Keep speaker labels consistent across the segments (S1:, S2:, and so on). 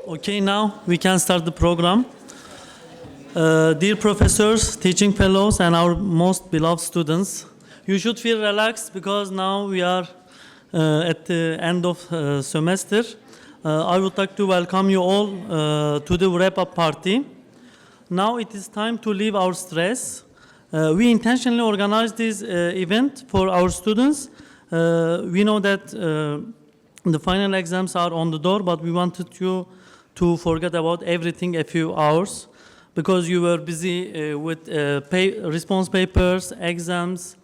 S1: Okay, now we can start the program. Dear professors, teaching fellows, and our most beloved students, you should feel relaxed because now we are at the end of semester. I would like to welcome you all to the wrap-up party. Now it is time to leave our stress. We intentionally organized this event for our students. We know that the final exams are on the door, but we wanted you to forget about everything a few hours because you were busy with response papers, exams,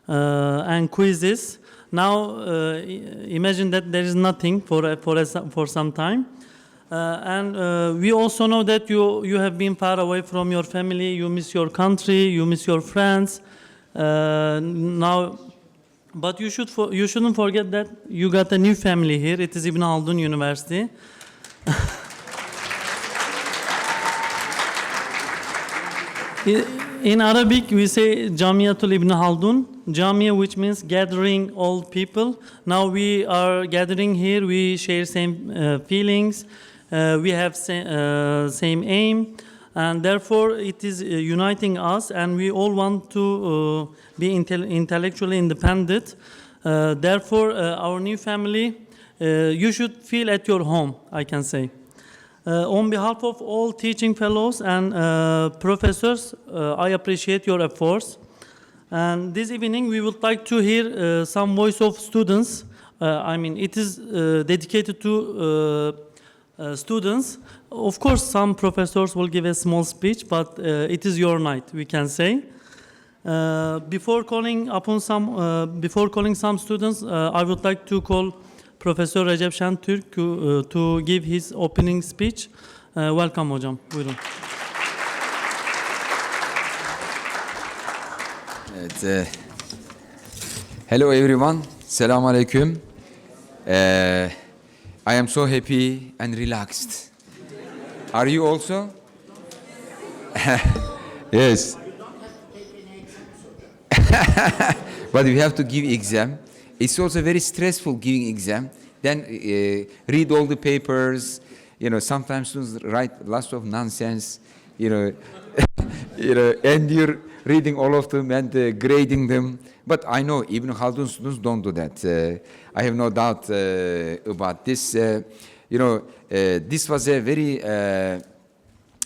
S1: and quizzes. Now imagine that there is nothing for some time. And we also know that you have been far away from your family, you miss your country, you miss your friends. Now, but you shouldn't forget that you got a new family here. It is Ibn Haldun University. In Arabic, we say Jamiatul Ibn Haldun, Jamia, which means gathering all people. Now we are gathering here, we share same feelings, we have same aim, and therefore it is uniting us, and we all want to be intellectually independent. Therefore, our new family, you should feel at your home, I can say. On behalf of all teaching fellows and professors, I appreciate your efforts. And this evening we would like to hear some voice of students. It is dedicated to students. Of course, some professors will give a small speech, but it is your night, we can say. Before calling some students, I would like to call Professor Recep Şentürk to give his opening speech. Welcome hocam. Buyurun.
S2: Evet, hello everyone. Selamun Aleyküm. I am so happy and relaxed. Are you also? Yes. But we have to give exam. It's also very stressful giving exam. Then read all the papers. Sometimes students write lots of nonsense. And you're reading all of them and grading them. But I know even Haldun students don't do that. I have no doubt about this. This was a very,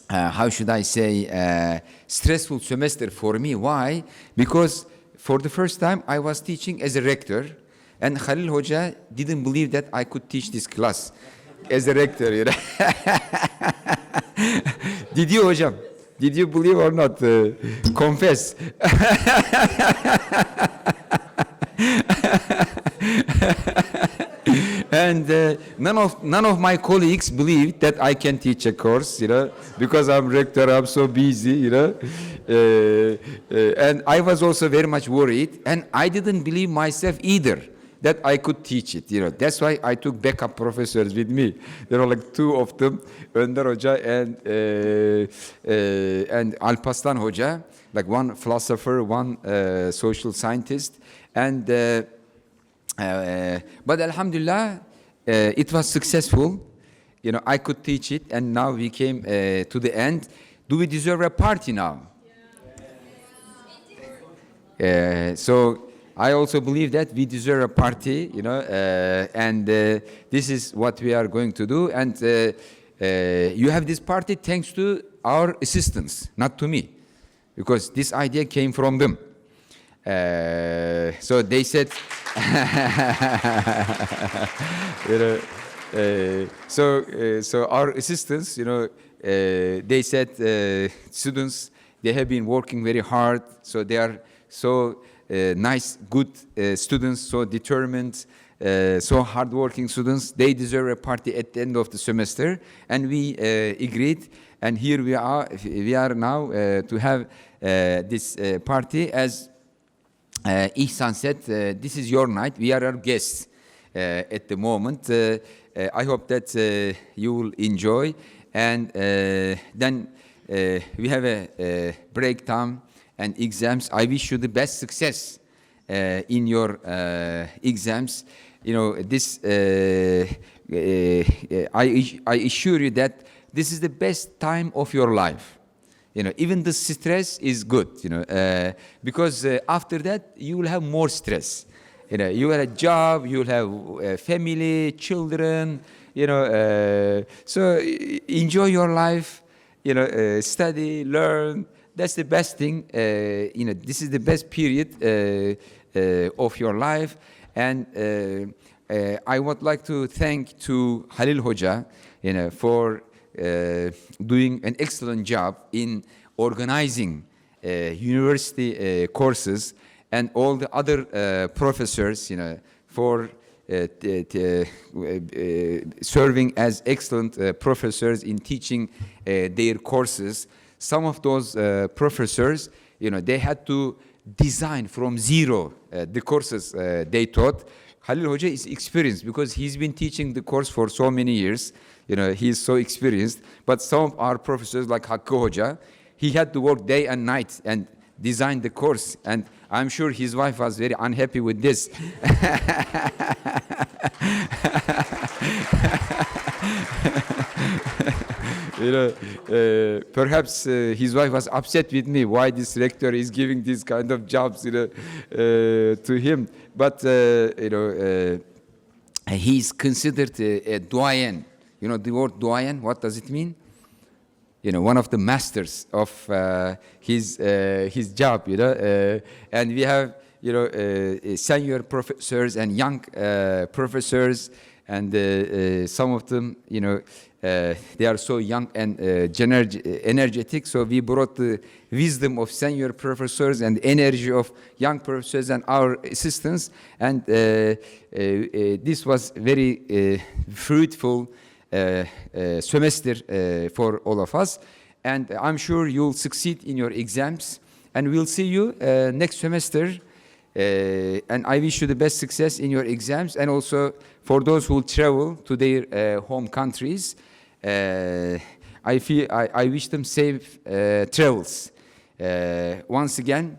S2: how should I say, stressful semester for me. Why? Because for the first time I was teaching as a rector. And HALİL Hoca didn't believe that I could teach this class as a rector. Did you, hocam? Did you believe or not? Confess. And none of my colleagues believed that I can teach a course, because I'm rector, I'm so busy, and I was also very much worried, and I didn't believe myself either that I could teach it. That's why I took backup professors with me. There were like two of them, Önder Hoca and Alparslan Hoca, like one philosopher, one social scientist, and but Alhamdulillah, it was successful. I could teach it, and now we came to the end. Do we deserve a party now? So I also believe that we deserve a party, and this is what we are going to do. And you have this party thanks to our assistants, not to me, because this idea came from them. So they said, so our assistants, they said, students, they have been working very hard, so they are so nice, good students, so determined, so hardworking students. They deserve a party at the end of the semester, and we agreed. And here we are now to have this party. As Ihsan said, this is your night. We are our guests at the moment. I hope that you will enjoy. And then we have a break time and exams. I wish you the best success in your exams. this, I assure you that this is the best time of your life. Even the stress is good, because after that you will have more stress. You will have a job, you will have family, children, so enjoy your life, study, learn. That's the best thing. This is the best period of your life. And I would like to thank to Halil Hoca, for doing an excellent job in organizing university courses, and all the other professors, for serving as excellent professors in teaching their courses. Some of those professors, they had to design from zero the courses they taught. Halil Hoca is experienced because he's been teaching the course for so many years. He's so experienced. But some of our professors, like Hakkı Hoca, he had to work day and night and design the course. And I'm sure his wife was very unhappy with this. Perhaps his wife was upset with me why this rector is giving these kind of jobs, to him. But he's considered a doyen. The word doyen, what does it mean? One of the masters of his job. And we have senior professors and young professors, and some of them, they are so young and energetic. So we brought the wisdom of senior professors and energy of young professors and our assistants. And this was very fruitful semester for all of us. And I'm sure you'll succeed in your exams. And we'll see you next semester. And I wish you the best success in your exams. And also for those who travel to their home countries, I wish them safe travels. Once again,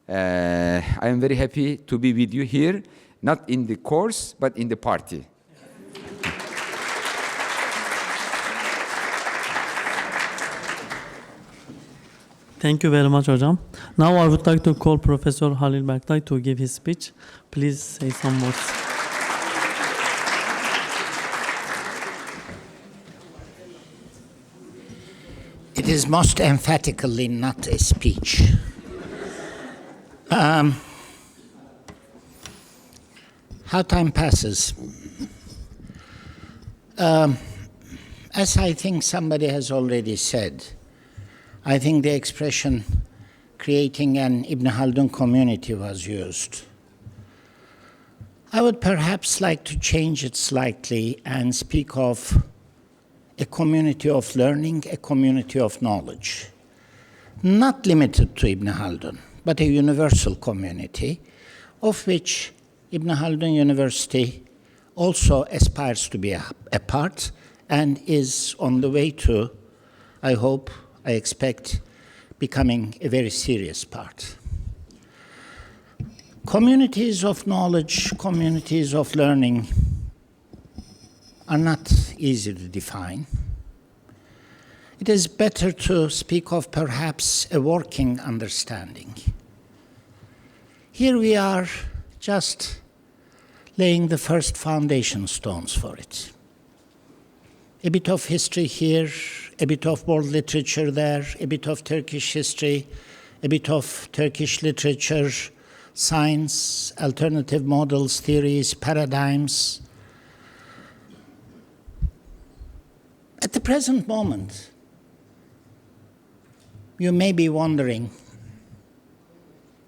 S2: I am very happy to be with you here, not in the course, but in the party.
S1: Thank you very much, Hocam. Now I would like to call Professor Halil Berktay to give his speech. Please say some words.
S3: It is most emphatically not a speech. How time passes. As I think somebody has already said, I think the expression creating an Ibn Haldun community was used. I would perhaps like to change it slightly and speak of a community of learning, a community of knowledge, not limited to Ibn Haldun, but a universal community of which Ibn Haldun University also aspires to be a part and is on the way to, I hope, I expect, becoming a very serious part. Communities of knowledge, communities of learning are not easy to define. It is better to speak of perhaps a working understanding. Here we are just laying the first foundation stones for it. A bit of history here, a bit of world literature there, a bit of Turkish history, a bit of Turkish literature, science, alternative models, theories, paradigms. At the present moment, you may be wondering,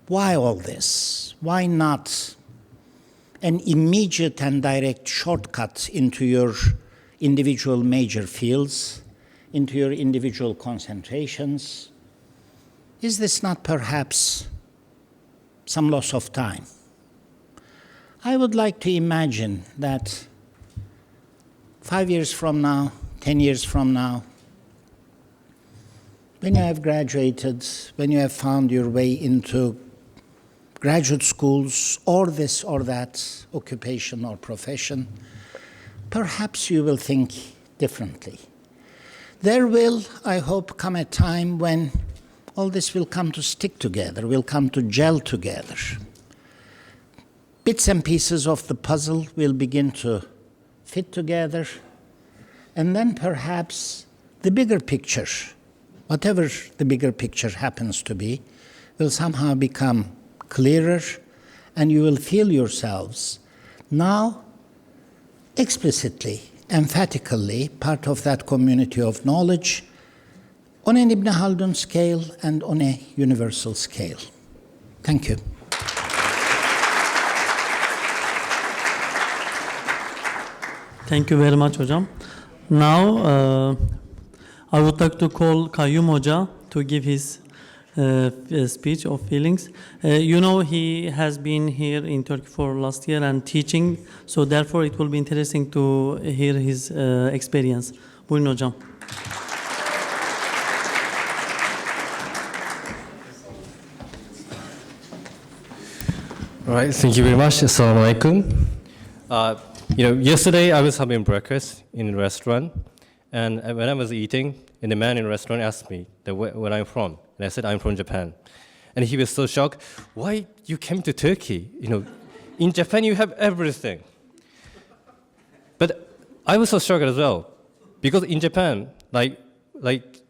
S3: why all this? Why not an immediate and direct shortcut into your individual major fields, into your individual concentrations? Is this not perhaps some loss of time? I would like to imagine that 5 years from now, 10 years from now, when you have graduated, when you have found your way into graduate schools, or this or that occupation or profession, perhaps you will think differently. There will, I hope, come a time when all this will come to stick together, will come to gel together. Bits and pieces of the puzzle will begin to fit together, and then perhaps the bigger picture, whatever the bigger picture happens to be, will somehow become clearer, and you will feel yourselves now explicitly, emphatically part of that community of knowledge on an Ibn Haldun scale and on a universal scale. Thank you.
S1: Thank you very much, Hocam. Now, I would like to call Kayyum Hoca to give his speech of feelings. You know, he has been here in Turkey for last year and teaching, so therefore it will be interesting to hear his experience. Buyurun Hocam.
S4: All right, thank you very much. Assalamu alaikum. Yesterday I was having breakfast in a restaurant, and when I was eating, and the man in the restaurant asked me where I'm from, and I said I'm from Japan, and he was so shocked. Why you came to Turkey? In Japan you have everything. But I was so shocked as well, because in Japan, like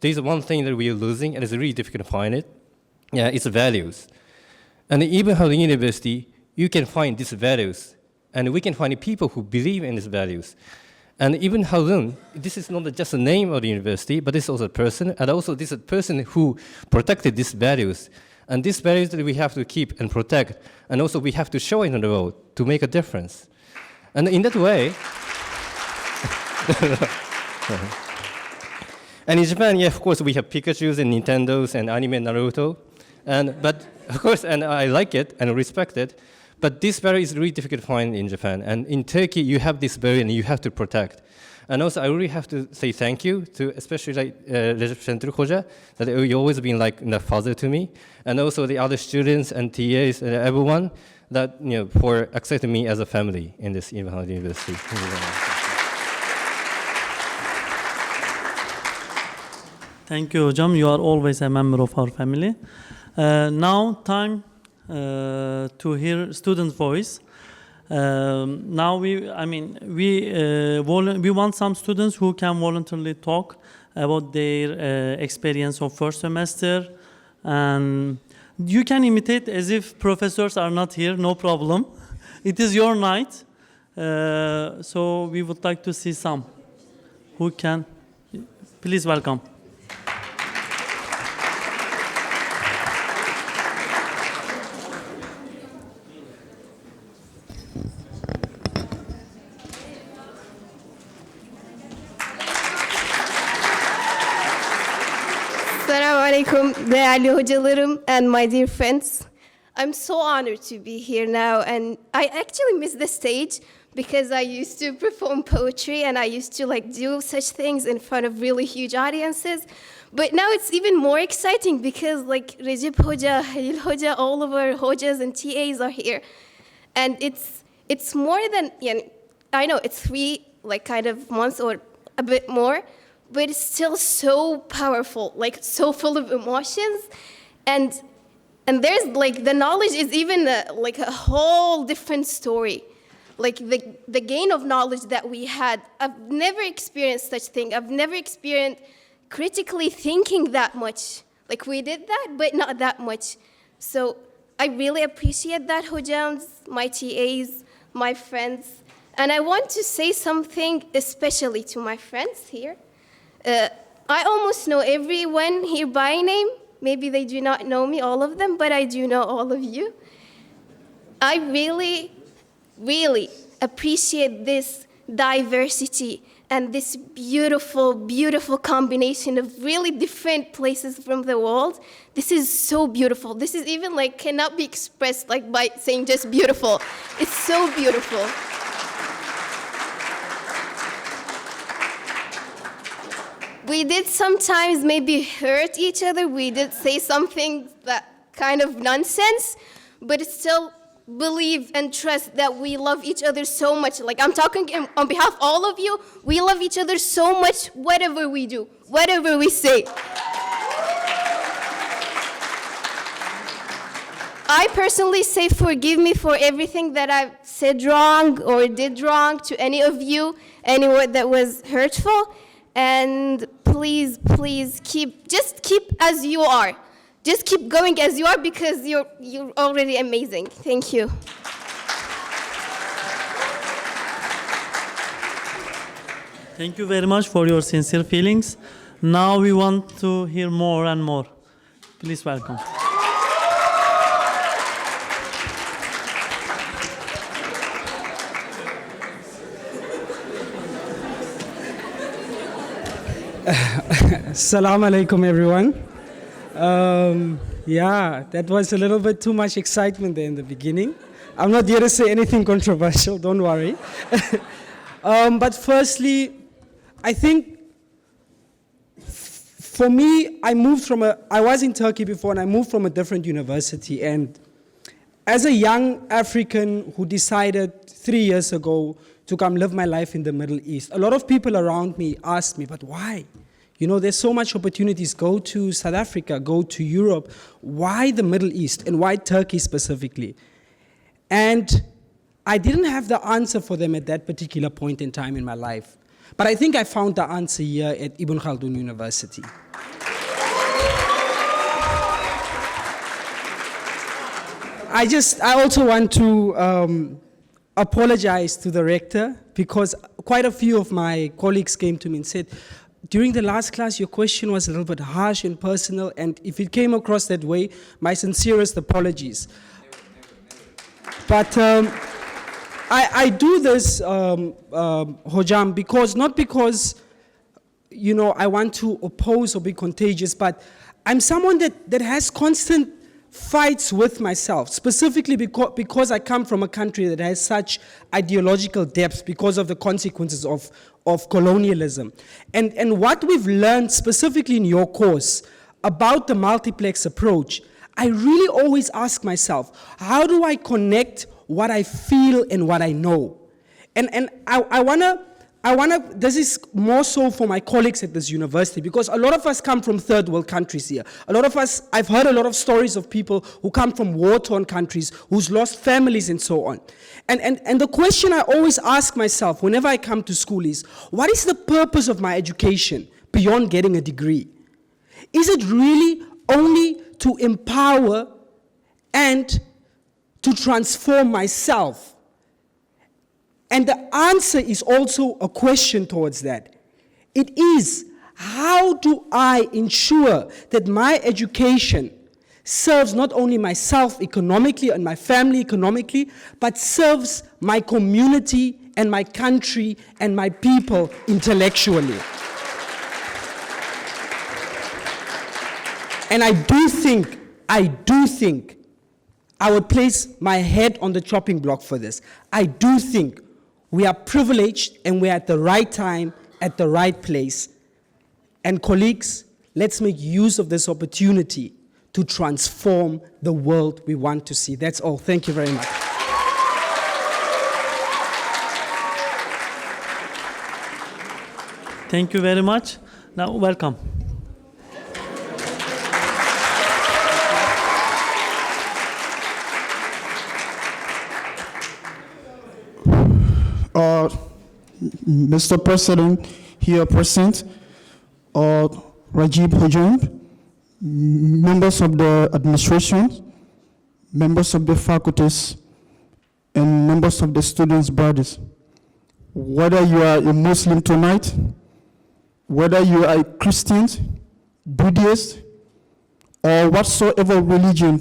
S4: there's one thing that we are losing, and it's really difficult to find it. Yeah, it's values. And even at the university, you can find these values, and we can find people who believe in these values. And even Haldun, this is not just a name of the university, but it's also a person, and also this is a person who protected these values. And these values that we have to keep and protect, and also we have to show in the world to make a difference. And in that way, and in Japan, yeah, of course, we have Pikachus and Nintendos and anime Naruto, but of course, and I like it and respect it. But this value is really difficult to find in Japan. And in Turkey, you have this value and you have to protect. And also, I really have to say thank you to especially Recep Şentürk Hoca, that you always been like a father to me. And also the other students and TAs and everyone that, for accepting me as a family in this university.
S1: Thank you, Hocam. You are always a member of our family. Now, time to hear students' voice. Now we want some students who can voluntarily talk about their experience of first semester, and you can imitate as if professors are not here, no problem. It is your night, so we would like to see some who can. Please welcome.
S5: Assalamualaikum, değerli hocalarım and my dear friends. I'm so honored to be here now, and I actually miss the stage because I used to perform poetry and I used to do such things in front of really huge audiences. But now it's even more exciting because Recep Hoca, Halil Hoca, all of our Hojas and TAs are here. And it's more than, I know it's 3 months or a bit more, but it's still so powerful, so full of emotions. And there's the knowledge is even a whole different story. The gain of knowledge that we had, I've never experienced such thing. I've never experienced critically thinking that much. We did that, but not that much. So I really appreciate that, hojams, my TAs, my friends. And I want to say something especially to my friends here. I almost know everyone here by name. Maybe they do not know me, all of them, but I do know all of you. I really, really appreciate this diversity and this beautiful, beautiful combination of really different places from the world. This is so beautiful. This is even cannot be expressed by saying just beautiful. It's so beautiful. We did sometimes maybe hurt each other. We did say something that kind of nonsense, but still believe and trust that we love each other so much. Like, I'm talking on behalf of all of you. We love each other so much, whatever we do, whatever we say. I personally say forgive me for everything that I've said wrong or did wrong to any of you, any word that was hurtful. And please, please keep as you are. Just keep going as you are, because you're already amazing. Thank you.
S1: Thank you very much for your sincere feelings. Now we want to hear more and more. Please welcome.
S6: Assalamu alaikum, everyone. Yeah, that was a little bit too much excitement there in the beginning. I'm not here to say anything controversial, don't worry. But firstly, I think for me, I was in Turkey before and I moved from a different university. And as a young African who decided 3 years ago to come live my life in the Middle East, a lot of people around me asked me, but why? You know, there's so much opportunities. Go to South Africa, go to Europe. Why the Middle East and why Turkey specifically? And I didn't have the answer for them at that particular point in time in my life. But I think I found the answer here at Ibn Haldun University. I also want to apologize to the rector, because quite a few of my colleagues came to me and said, during the last class, your question was a little bit harsh and personal, and if it came across that way, my sincerest apologies. But I do this, Hojam, not because, you know, I want to oppose or be contagious, but I'm someone that has constant fights with myself, specifically because I come from a country that has such ideological depth because of the consequences of colonialism. And what we've learned specifically in your course about the multiplex approach, I really always ask myself, how do I connect what I feel and what I know? And I wanna, this is more so for my colleagues at this university, because a lot of us come from third world countries here. A lot of us, I've heard a lot of stories of people who come from war-torn countries, who's lost families and so on. And the question I always ask myself whenever I come to school is, what is the purpose of my education beyond getting a degree? Is it really only to empower and to transform myself? And the answer is also a question towards that. It is, how do I ensure that my education serves not only myself economically and my family economically, but serves my community and my country and my people intellectually? And I do think, I would place my head on the chopping block for this. I do think we are privileged and we're at the right time, at the right place. And colleagues, let's make use of this opportunity to transform the world we want to see. That's all. Thank you very much.
S1: Thank you very much. Now, welcome.
S7: Mr. President, here present, Rajib Hojam, members of the administration, members of the faculties, and members of the students' bodies. Whether you are a Muslim tonight, whether you are a Christian, Buddhist, or whatsoever religion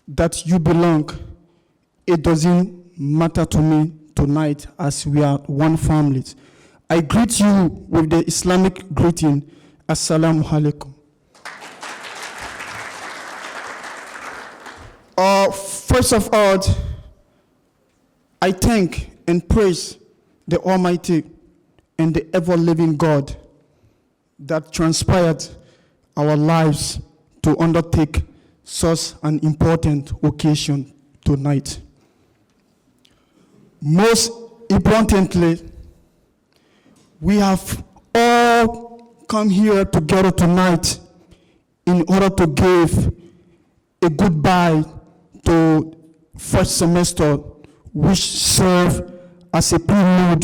S7: that you belong, it doesn't matter to me tonight, as we are one family. I greet you with the Islamic greeting, Assalamu alaikum. First of all, I thank and praise the Almighty and the ever-living God that transpired our lives to undertake such an important occasion tonight. Most importantly, we have all come here together tonight in order to give a goodbye to first semester, which serve as a prelude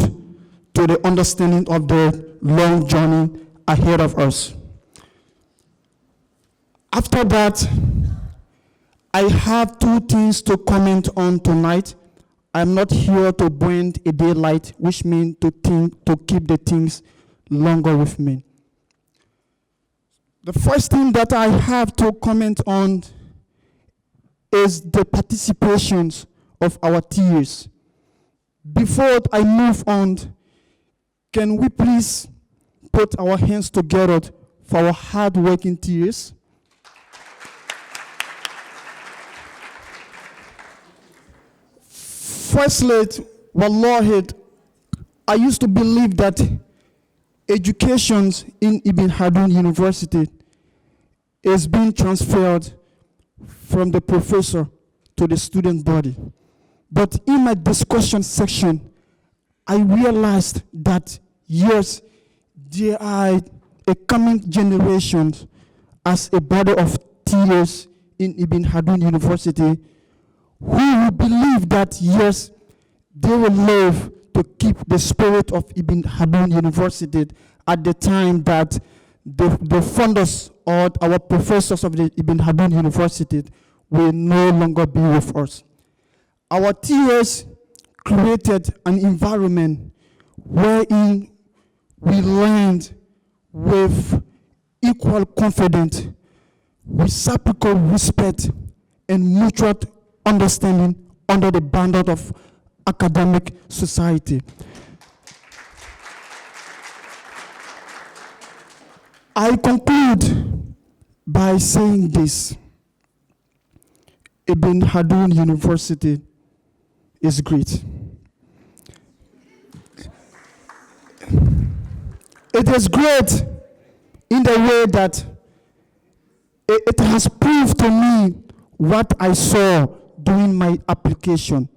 S7: to the understanding of the long journey ahead of us. After that, I have two things to comment on tonight. I'm not here to bring a daylight, which means to keep the things longer with me. The first thing that I have to comment on is the participations of our tears. Before I move on, can we please put our hands together for our hard-working tears? Firstly, wallahi, I used to believe that education in Ibn Haldun University is being transferred from the professor to the student body. But in my discussion section, I realized that yes, there are a coming generation as a body of teachers in Ibn Haldun University who will believe that yes, they will live to keep the spirit of Ibn Haldun University at the time that the founders or our professors of the Ibn Haldun University will no longer be with us. Our teachers created an environment wherein we learned with equal confidence, reciprocal respect, and mutual understanding under the banner of academic society. I conclude by saying this. Ibn Haldun University is great. It is great in the way that it has proved to me what I saw during my application.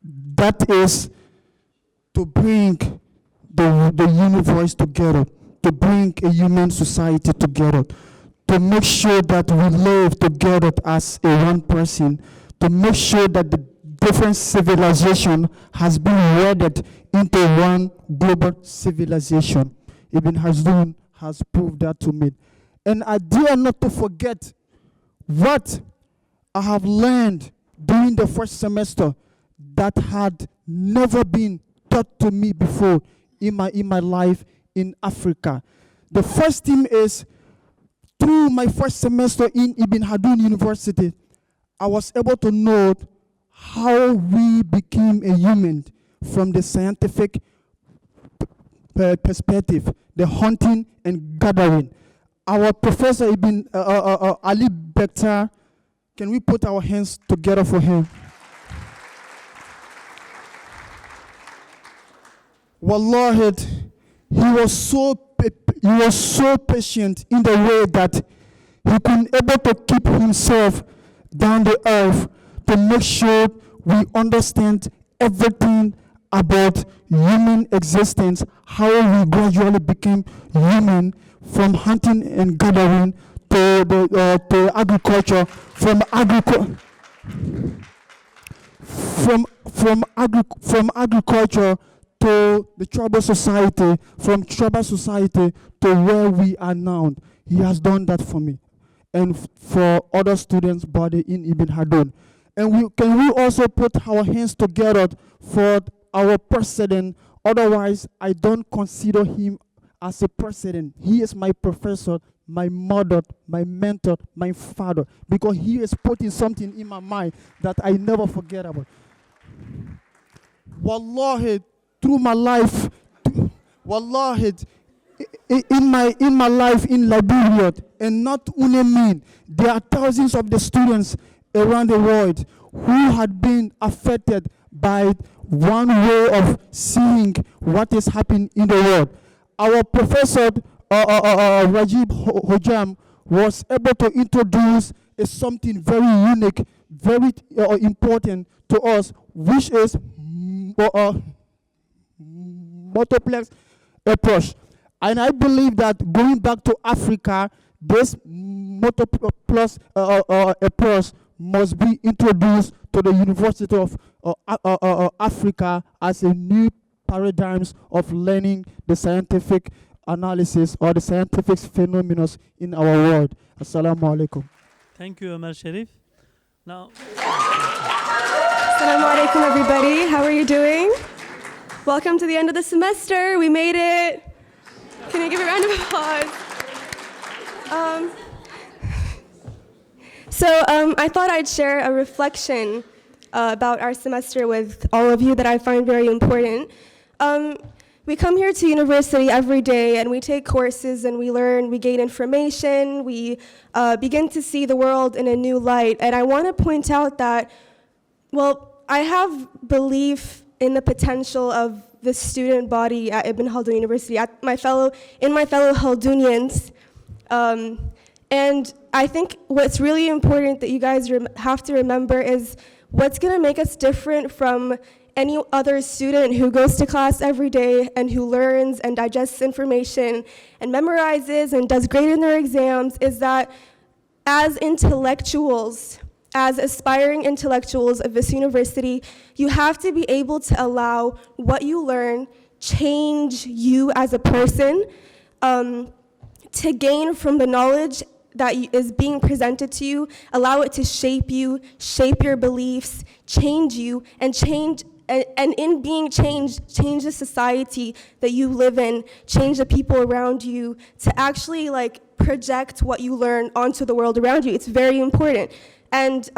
S7: That is to bring the universe together, to bring a human society together, to make sure that we live together as a one person, to make sure that the different civilization has been wedded into one global civilization. Ibn Haldun has proved that to me. And I dare not to forget what I have learned during the first semester that had never been taught to me before in my life in Africa. The first thing is, through my first semester in Ibn Haldun University, I was able to know how we became a human from the scientific perspective, the hunting and gathering. Our professor Ibn Ali Bektar, can we put our hands together for him? Wallahi, he was so patient in the way that he could able to keep himself down the earth to make sure we understand everything about human existence, how we gradually became human from hunting and gathering to agriculture, from agriculture to the tribal society, from tribal society to where we are now. He has done that for me and for other students' body in Ibn Haldun. And can we also put our hands together for our president? Otherwise, I don't consider him as a president. He is my professor, my mother, my mentor, my father, because he is putting something in my mind that I never forget about. Wallahi, through my life, wallahi, in my life in Liberia, and not only me, there are thousands of the students around the world who had been affected by one way of seeing what is happening in the world. Our professor, Rajib Hojam, was able to introduce is something very unique, very important to us, which is multiplex approach. And I believe that going back to Africa, this multiplex approach must be introduced to the University of Africa as a new paradigms of learning the scientific analysis or the scientific phenomena in our world. Assalamu alaikum.
S1: Thank you, Ömer Sherif. Now,
S5: Assalamu alaikum, everybody. How are you doing? Welcome to the end of the semester. We made it. Can you give a round of applause? I thought I'd share a reflection about our semester with all of you that I find very important. We come here to university every day and we take courses and we learn, we gain information, we begin to see the world in a new light. And I want to point out that, well, I have belief in the potential of the student body at Ibn Haldun University, in my fellow Haldunians. And I think what's really important that you guys have to remember is what's going to make us different from any other student who goes to class every day and who learns and digests information and memorizes and does great in their exams is that as intellectuals, as aspiring intellectuals of this university, you have to be able to allow what you learn change you as a person, to gain from the knowledge that is being presented to you, allow it to shape you, shape your beliefs, change you, and in being changed, change the society that you live in, change the people around you, to actually project what you learn onto the world around you. It's very important. And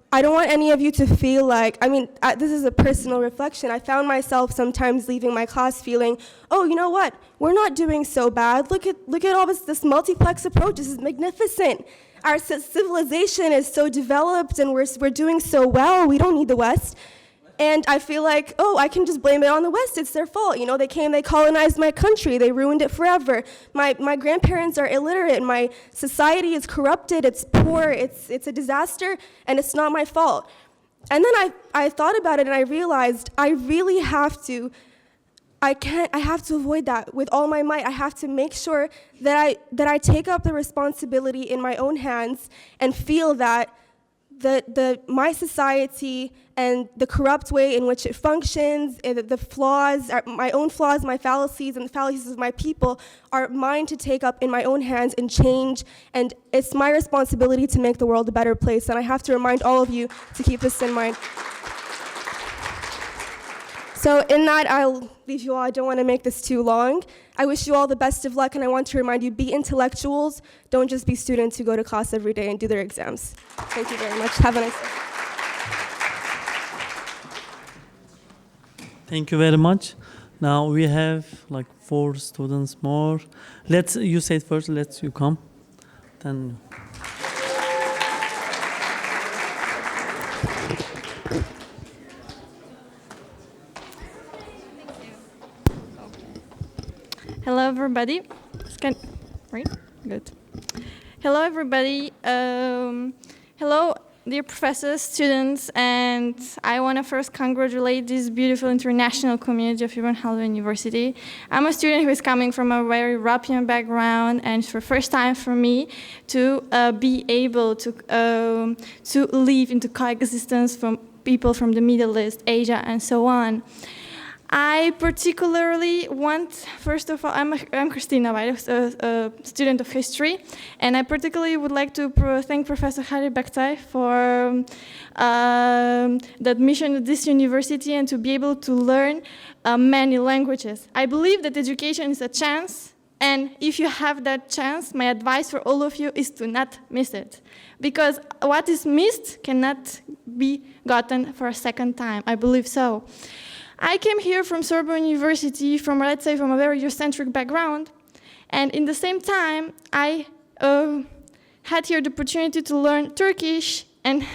S5: I don't want any of you to feel like, this is a personal reflection. I found myself sometimes leaving my class feeling, oh, you know what? We're not doing so bad. Look at all this multiplex approach. This is magnificent. Our civilization is so developed and we're doing so well. We don't need the West. And I feel like, oh, I can just blame it on the West. It's their fault. You know, they colonized my country. They ruined it forever. My grandparents are illiterate. My society is corrupted. It's poor. It's a disaster, and it's not my fault. And then I thought about it, and I realized I really have to. I have to avoid that with all my might. I have to make sure that I take up the responsibility in my own hands and feel that my society and the corrupt way in which it functions, and the flaws, my own flaws, my fallacies, and the fallacies of my people are mine to take up in my own hands and change. And it's my responsibility to make the world a better place. And I have to remind all of you to keep this in mind. So in that, I'll leave you all. I don't want to make this too long. I wish you all the best of luck, and I want to remind you, be intellectuals. Don't just be students who go to class every day and do their exams. Thank you very much. Have a nice day.
S1: thank you very much. Now we have 4 students more. You say it first, you come. Then.
S8: Hello, everybody. Right? Good. Hello, everybody. Hello, dear professors, students, and I want to first congratulate this beautiful international community of Ibn Haldun University. I'm a student who is coming from a very European background, and it's the first time for me to be able to live into coexistence from people from the Middle East, Asia, and so on. I particularly want, first of all, I'm Christina Weilich, a student of history, and I particularly would like to thank Professor HALİL for the admission at this university and to be able to learn many languages. I believe that education is a chance, and if you have that chance, my advice for all of you is to not miss it. Because what is missed cannot be gotten for a second time. I believe so. I came here from Sorbonne University, from a very Eurocentric background, and in the same time, I had here the opportunity to learn Turkish and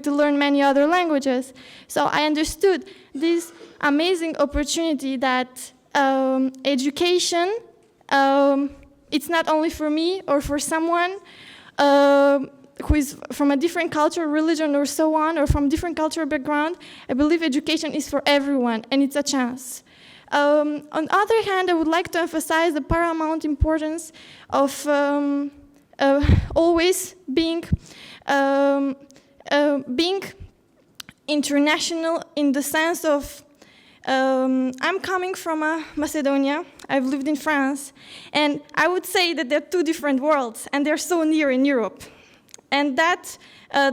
S8: to learn many other languages. So I understood this amazing opportunity that education, it's not only for me or for someone who is from a different culture, religion, or so on, or from different cultural background, I believe education is for everyone, and it's a chance. On the other hand, I would like to emphasize the paramount importance of always being international in the sense of I'm coming from Macedonia. I've lived in France, and I would say that they're two different worlds, and they're so near in Europe. And that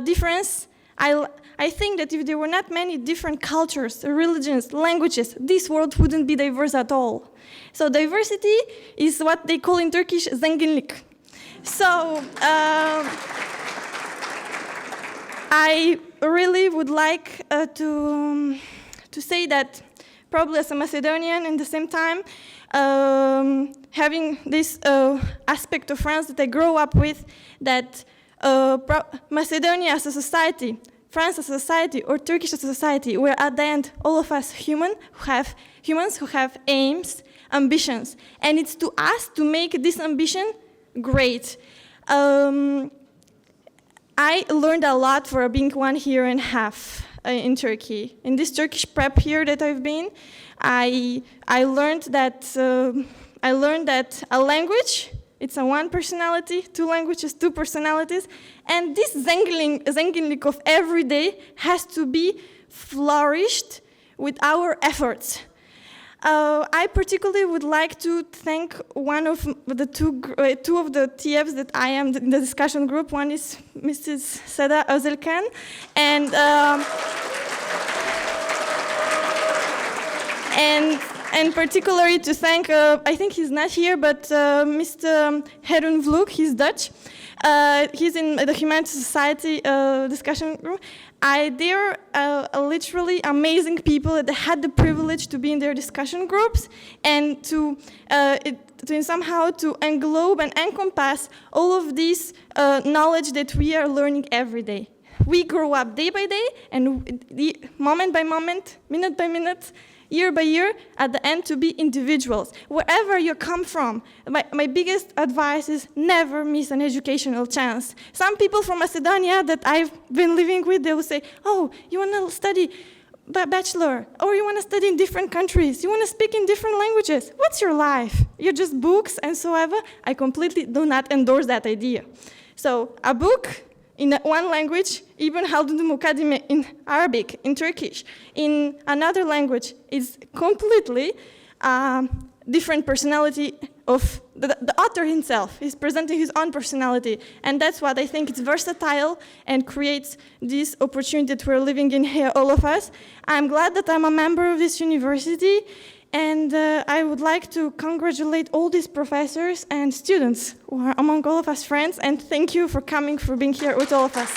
S8: difference, I think that if there were not many different cultures, religions, languages, this world wouldn't be diverse at all. So diversity is what they call in Turkish zenginlik. So I really would like to say that probably as a Macedonian, and at the same time, having this aspect of France that I grew up with, that Macedonia as a society, France as a society, or Turkish as a society, we're at the end all of us humans who have aims, ambitions, and it's to us to make this ambition great. I learned a lot for being 1.5 years in Turkey. In this Turkish prep here that I've been, I learned that a language, it's a one personality, 2 languages, 2 personalities, and this zenginlik of every day has to be flourished with our efforts. I particularly would like to thank one of the two of the TFs that I am in the discussion group. One is Mrs. Seda Özelkan, and particularly to thank, I think he's not here, but Mr. Herun Vlug, he's Dutch. He's in the Humanities Society discussion group. They're literally amazing people that had the privilege to be in their discussion groups and to somehow to englobe and encompass all of this knowledge that we are learning every day. We grow up day by day and moment by moment, minute by minute, year by year, at the end to be individuals. Wherever you come from, my biggest advice is never miss an educational chance. Some people from Macedonia that I've been living with, they will say, oh, you want to study bachelor, or you want to study in different countries, you want to speak in different languages. What's your life? You're just books and so ever. I completely do not endorse that idea. So a book in one language, even Haldun Mukadime in Arabic, in Turkish, in another language, is completely different personality of the author himself. He's presenting his own personality, and that's what I think it's versatile and creates this opportunity that we're living in here, all of us. I'm glad that I'm a member of this university, and I would like to congratulate all these professors and students who are among all of us friends, and thank you for coming, for being here with all of us.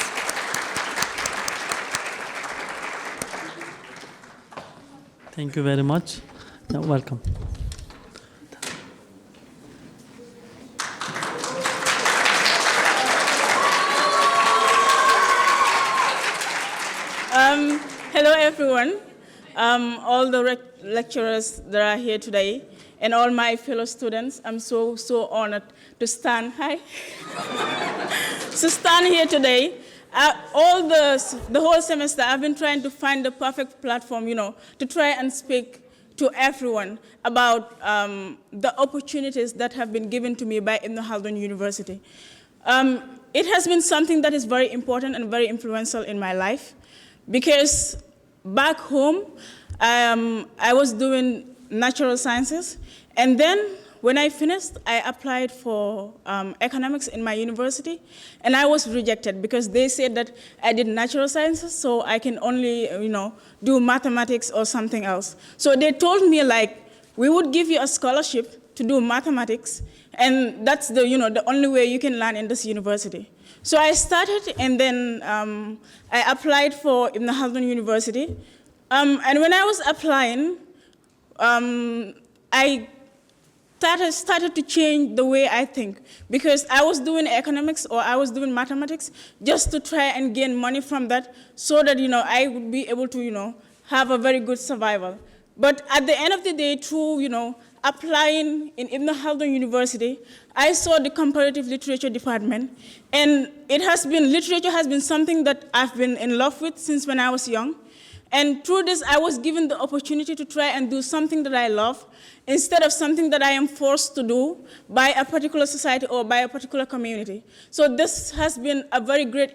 S1: Thank you very much. You're welcome.
S9: Hello, everyone. All the lecturers that are here today, and all my fellow students. I'm so honored to stand. Hi. To stand here today. The whole semester, I've been trying to find the perfect platform, to try and speak to everyone about the opportunities that have been given to me by Ibn Haldun University. It has been something that is very important and very influential in my life, because back home, I was doing natural sciences, and then when I finished, I applied for economics in my university, and I was rejected because they said that I did natural sciences, so I can only, do mathematics or something else. So they told me, we would give you a scholarship to do mathematics, and that's the only way you can learn in this university. So I started, and then I applied for Ibn Haldun University. And when I was applying, I started to change the way I think, because I was doing economics or I was doing mathematics just to try and gain money from that, so that I would be able to have a very good survival. But at the end of the day, through applying in Ibn Haldun University, I saw the comparative literature department, and literature has been something that I've been in love with since when I was young. And through this, I was given the opportunity to try and do something that I love, instead of something that I am forced to do by a particular society or by a particular community. So this has been a very great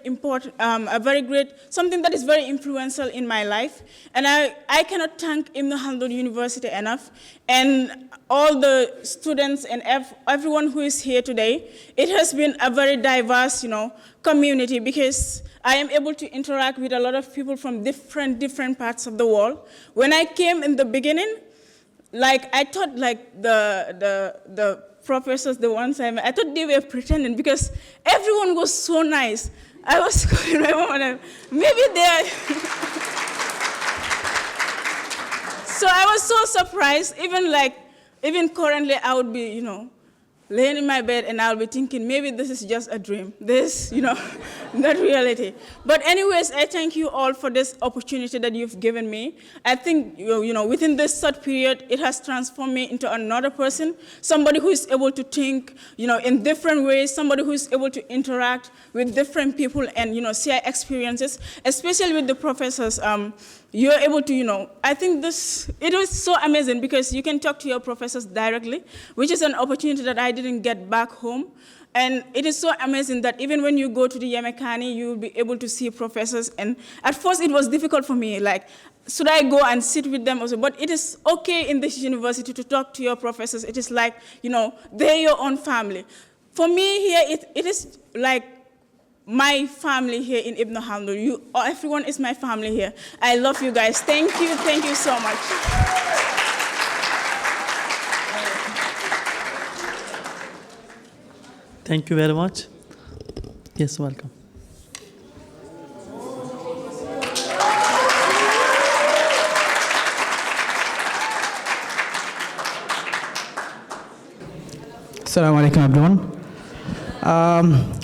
S9: something that is very influential in my life. And I cannot thank Ibn Haldun University enough, and all the students and everyone who is here today. It has been a very diverse, community, because I am able to interact with a lot of people from different parts of the world. When I came in the beginning, I thought the professors, the ones I met, I thought they were pretending, because everyone was so nice. I was calling my mom and maybe they are. So I was so surprised. Even currently, I would be, laying in my bed and I'll be thinking, maybe this is just a dream. This, not reality. But anyways, I thank you all for this opportunity that you've given me. I think, within this short period, it has transformed me into another person, somebody who is able to think, in different ways, somebody who is able to interact with different people and, share experiences, especially with the professors. You're able to, I think it was so amazing, because you can talk to your professors directly, which is an opportunity that I didn't get back home. And it is so amazing that even when you go to the Yamekani, you'll be able to see professors. And at first it was difficult for me, should I go and sit with them also? But it is okay in this university to talk to your professors. It is like, they're your own family. For me here, it is like my family here in Ibn Haldun. Everyone is my family here. I love you guys. Thank you so much.
S1: Thank you very much. Yes, welcome.
S10: Assalamu alaikum, everyone.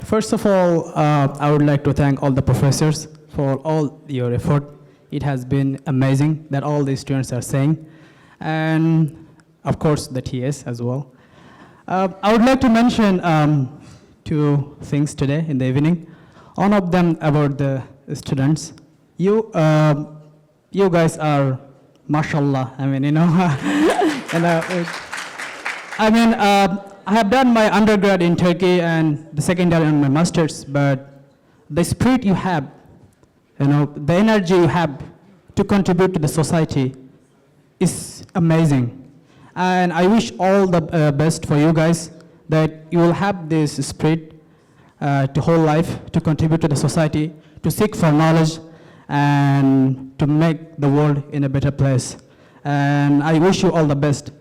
S10: First of all, I would like to thank all the professors for all your effort. It has been amazing that all the students are saying, and of course the TS as well. I would like to mention two things today in the evening. One of them about the students. You guys are, mashallah. I have done my undergrad in Turkey and the secondary on my master's, but the spirit you have, the energy you have to contribute to the society is amazing. And I wish all the best for you guys, that you will have this spirit to whole life, to contribute to the society, to seek for knowledge, and to make the world in a better place. And I wish you all the best.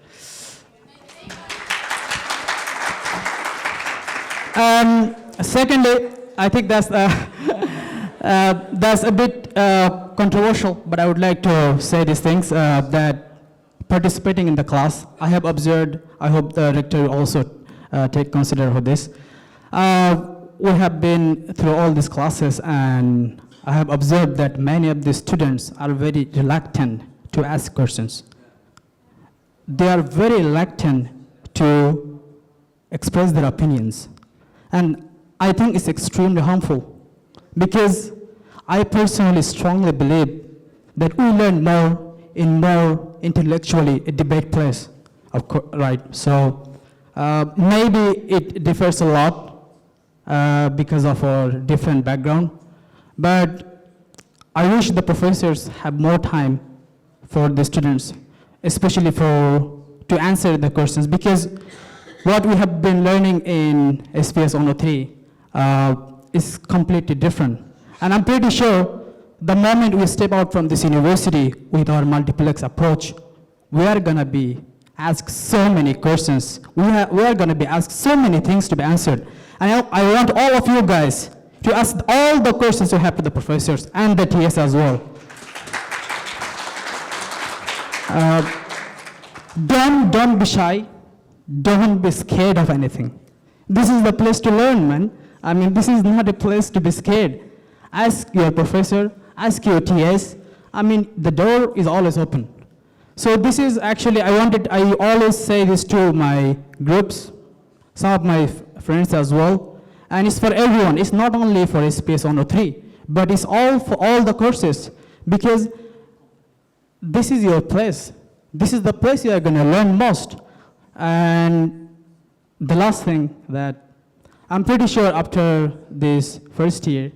S10: Secondly, I think that's a bit controversial, but I would like to say these things, that participating in the class, I have observed, I hope the rector will also take consider of this. We have been through all these classes, and I have observed that many of the students are very reluctant to ask questions. They are very reluctant to express their opinions. And I think it's extremely harmful, because I personally strongly believe that we learn more in more intellectually a debate place, right? So maybe it differs a lot because of our different background, but I wish the professors have more time for the students, especially to answer the questions, because what we have been learning in SPS 103 is completely different. And I'm pretty sure the moment we step out from this university with our multiplex approach, we are going to be asked so many questions. We are going to be asked so many things to be answered. And I want all of you guys to ask all the questions you have to the professors and the TS as well. Don't be shy. Don't be scared of anything. This is the place to learn, man. This is not a place to be scared. Ask your professor, ask your TS. The door is always open. So this is actually, I always say this to my groups, some of my friends as well, and it's for everyone. It's not only for SPS 103, but it's all for all the courses, because this is your place. This is the place you are going to learn most. And the last thing that I'm pretty sure after this first year,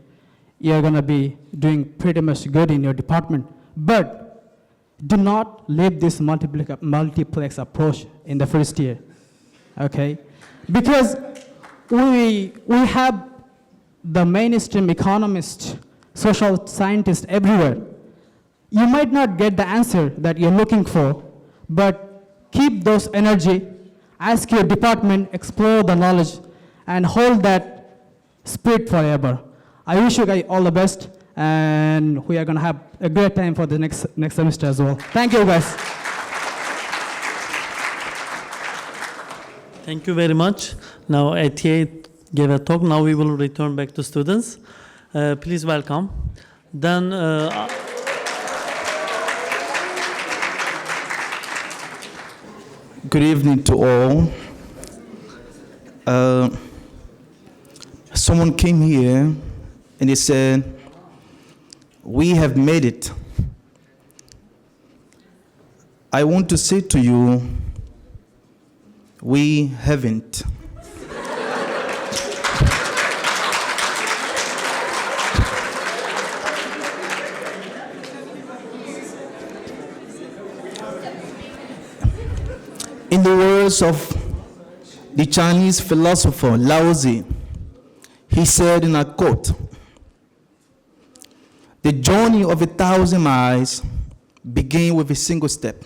S10: you're going to be doing pretty much good in your department. But do not leave this multiplex approach in the first year, okay? Because we have the mainstream economists, social scientists everywhere. You might not get the answer that you're looking for, but keep those energy, ask your department, explore the knowledge, and hold that spirit forever. I wish you guys all the best, and we are going to have a great time for the next semester as well. Thank you, guys.
S1: Thank you very much. Now, ATA gave a talk. Now we will return back to students. Please welcome. Then,
S11: good evening to all. Someone came here and they said, "We have made it." I want to say to you, we haven't. In the words of the Chinese philosopher Lao Tzu, he said, and I quote, "The journey of 1,000 miles begins with a single step."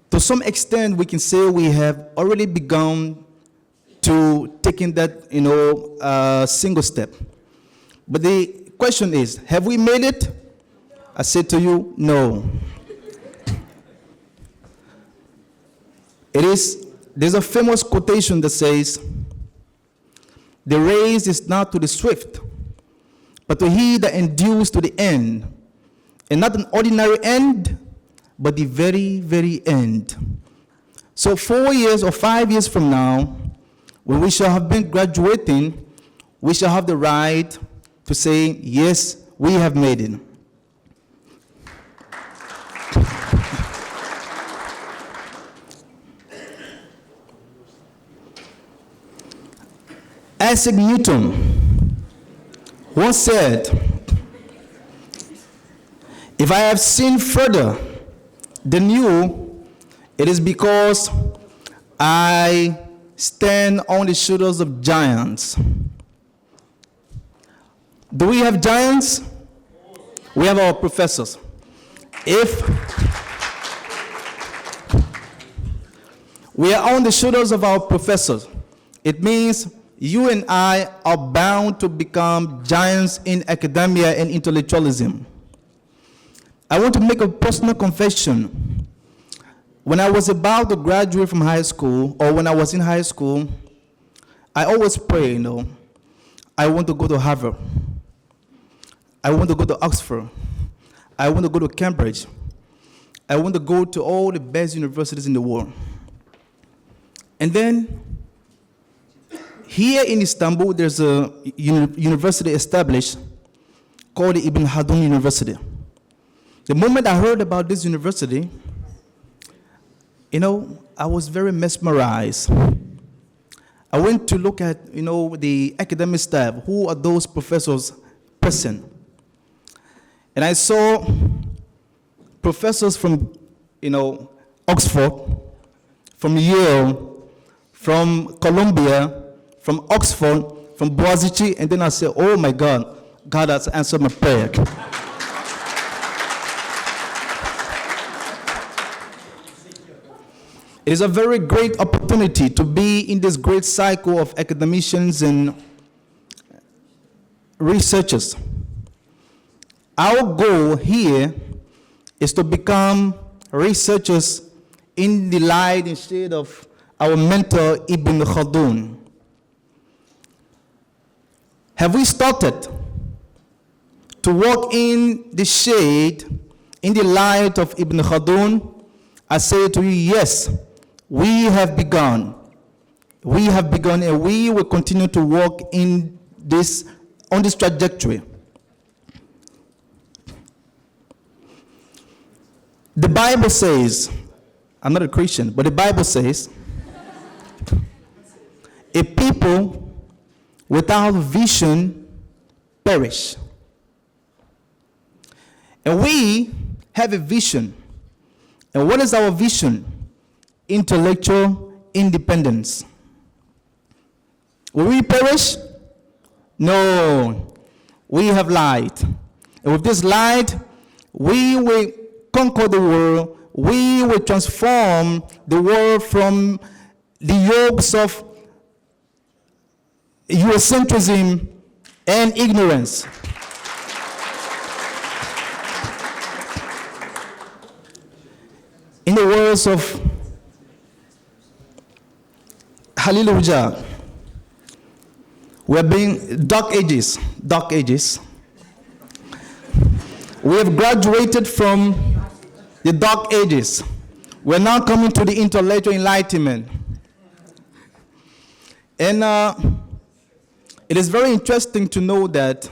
S11: To some extent, we can say we have already begun to taking that, single step. But the question is, have we made it? I say to you, no. There's a famous quotation that says, "The race is not to the swift, but to he that endures to the end, and not an ordinary end, but the very, very end." So 4 years or 5 years from now, when we shall have been graduating, we shall have the right to say, yes, we have made it. Isaac Newton once said, "If I have seen further than you, it is because I stand on the shoulders of giants." Do we have giants? We have our professors. If we are on the shoulders of our professors, it means you and I are bound to become giants in academia and intellectualism. I want to make a personal confession. When I was about to graduate from high school, or when I was in high school, I always pray, I want to go to Harvard. I want to go to Oxford. I want to go to Cambridge. I want to go to all the best universities in the world. And then, here in Istanbul, there's a university established called the Ibn Haldun University. The moment I heard about this university, I was very mesmerized. I went to look at, the academic staff. Who are those professors present? And I saw professors from, Oxford, from Yale, from Columbia, from Oxford, from Boğaziçi, and then I said, oh my God, God has answered my prayer. It is a very great opportunity to be in this great cycle of academicians and researchers. Our goal here is to become researchers in the light and shade of our mentor, Ibn Haldun. Have we started to walk in the shade in the light of Ibn Khaldun, I say to you, yes, we have begun. We have begun and we will continue to walk on this trajectory. The Bible says, I'm not a Christian, but the Bible says, a people without vision perish. And we have a vision. And what is our vision? Intellectual independence. Will we perish? No. We have light. And with this light, we will conquer the world. We will transform the world from the yokes of Eurocentrism and ignorance. In the words of HALİL, we have been dark ages. We have graduated from the dark ages. We're now coming to the intellectual enlightenment. And it is very interesting to know that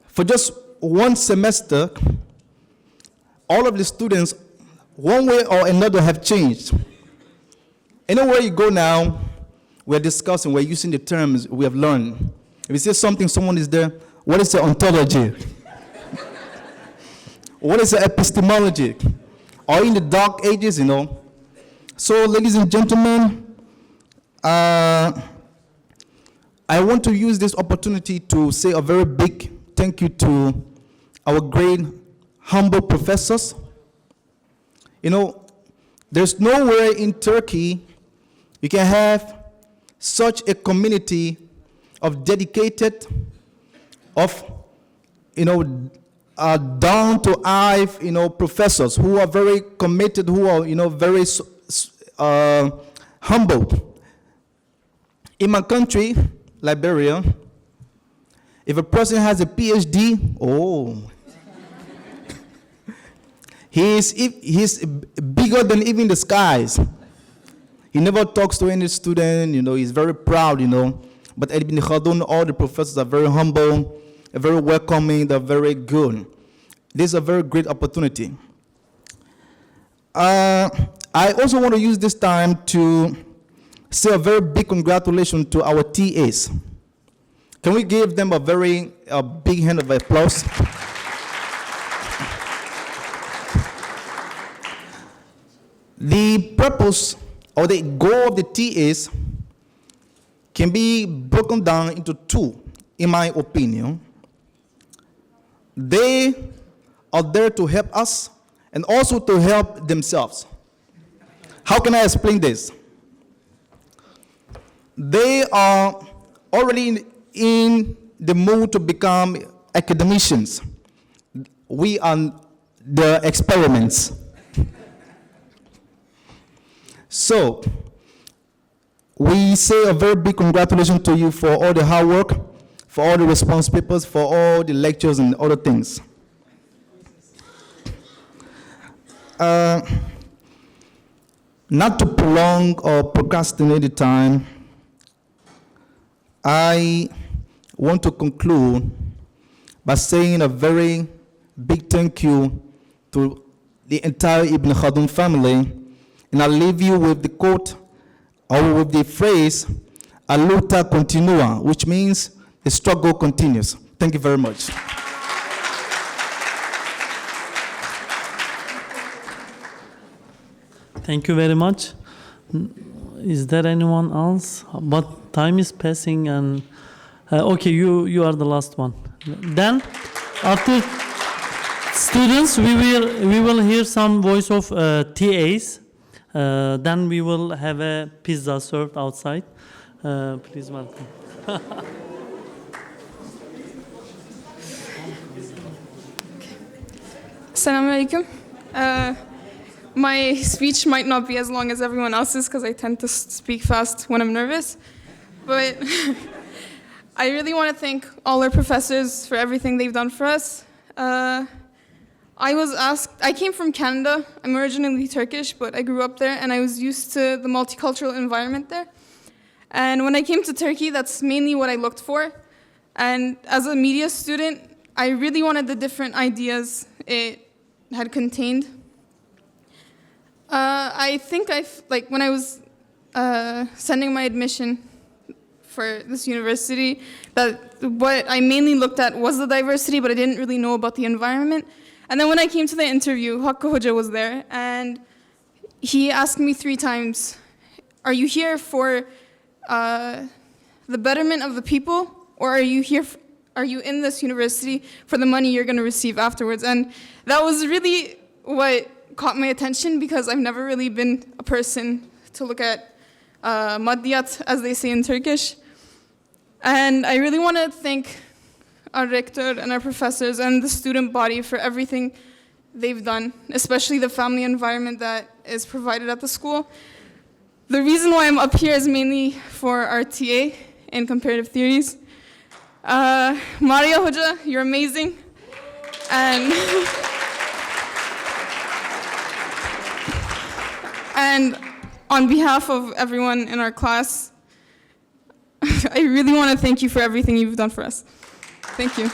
S11: for just one semester, all of the students, one way or another, have changed. Anywhere you go now, we're discussing, we're using the terms we have learned. If you say something, someone is there, what is the ontology? What is the epistemology? Or in the dark ages, you know. So, ladies and gentlemen, I want to use this opportunity to say a very big thank you to our great, humble professors. You know, there's nowhere in Turkey you can have such a community of dedicated, of, you know, down to earth, you know, professors who are very committed, who are, you know, very humble. In my country, Liberia, if a person has a PhD, he's bigger than even the skies. He never talks to any student, you know, he's very proud, you know. But at Ibn Khaldun, all the professors are very humble, very welcoming, they're very good. This is a very great opportunity. I also want to use this time to say a very big congratulations to our TAs. Can we give them a very big hand of applause? The purpose or the goal of the TAs can be broken down into two, in my opinion. They are there to help us and also to help themselves. How can I explain this? They are already in the mood to become academicians. We are the experiments. So, we say a very big congratulations to you for all the hard work, for all the response papers, for all the lectures and other things. Not to prolong or procrastinate the time, I want to conclude by saying a very big thank you to the entire Ibn Khaldun family. And I'll leave you with the quote, or with the phrase, "A luta continua," which means the struggle continues. Thank you very much.
S1: Thank you very much. Is there anyone else? But time is passing, and okay, you are the last one. Then, after students, we will hear some voice of TAs. Then we will have a pizza served outside. Please welcome.
S12: Assalamu alaikum. My speech might not be as long as everyone else's because I tend to speak fast when I'm nervous. But I really want to thank all our professors for everything they've done for us. I came from Canada. I'm originally Turkish, but I grew up there and I was used to the multicultural environment there. And when I came to Turkey, that's mainly what I looked for. And as a media student, I really wanted the different ideas it had contained. I think when I was sending my admission for this university, that what I mainly looked at was the diversity, but I didn't really know about the environment. And then when I came to the interview, Hakkı Hoca was there, and he asked me 3 times, are you here for the betterment of the people, or are you in this university for the money you're going to receive afterwards? And that was really what caught my attention, because I've never really been a person to look at maddiyat, as they say in Turkish. And I really want to thank our rector and our professors and the student body for everything they've done, especially the family environment that is provided at the school. The reason why I'm up here is mainly for our TA in comparative theories. Maria Hoca, you're amazing. And, and on behalf of everyone in our class, I really want to thank you for everything you've done for us. Thank you.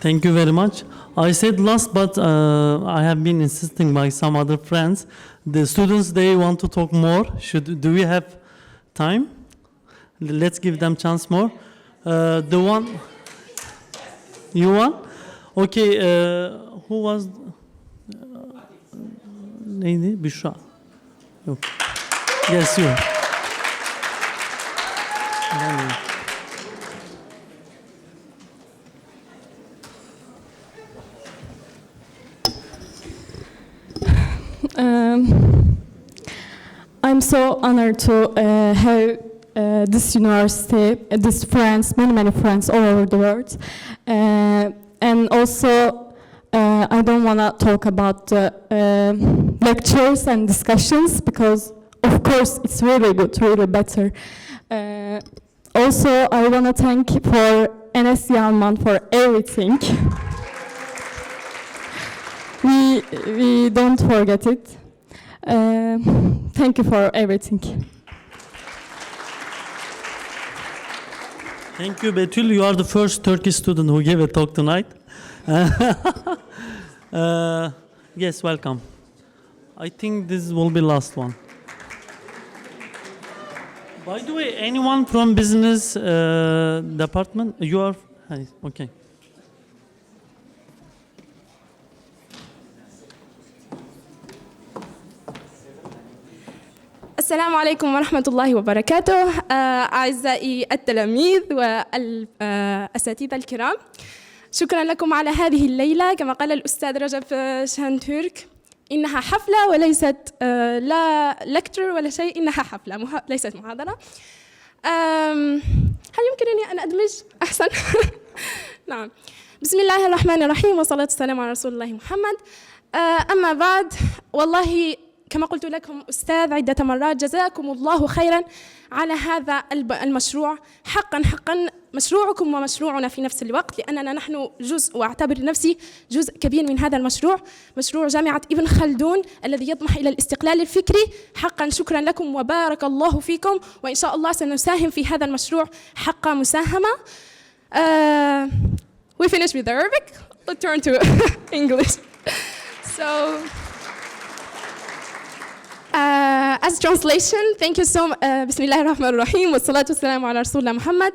S1: Thank you very much. I said last, but I have been insisting by some other friends. The students, they want to talk more. Do we have time? Let's give them chance more. The one, you want? Okay, who was? Neydi? Büşra. Yok. Yes, you.
S13: I'm so honored to have this university, these friends, many friends all over the world. And also, I don't want to talk about the lectures and discussions, because of course it's really good, really better. Also, I want to thank for Enes Yalman for everything. We don't forget it. Thank you for everything.
S1: Thank you, Betül. You are the first Turkish student who gave a talk tonight. Yes, welcome. I think this will be last one. By the way, anyone from business department? You are? Okay.
S14: السلام عليكم ورحمة الله وبركاته. أعزائي التلاميذ والأساتذة الكرام، شكرا لكم على هذه الليلة. كما قال الأستاذ رجب شانتورك، إنها حفلة وليست لا لكتر ولا شيء، إنها حفلة ليست محاضرة. هل يمكنني أن أدمج أحسن؟ نعم. بسم الله الرحمن الرحيم، والصلاة والسلام على رسول الله محمد. أما بعد، والله كما قلت لكم أستاذ عدة مرات، جزاكم الله خيرا على هذا المشروع. حقا مشروعكم ومشروعنا في نفس الوقت، لأننا نحن جزء، وأعتبر نفسي جزء كبير من هذا المشروع، مشروع جامعة ابن خلدون الذي يطمح إلى الاستقلال الفكري. حقا شكرا لكم وبارك الله فيكم، وإن شاء الله سنساهم في هذا المشروع حق مساهمة. We finish with Arabic. Let's turn to English. So, as translation, thank you so much. Bismillahir Rahmanir Rahim, wassalatu wassalamu ala Rasulullah Muhammad.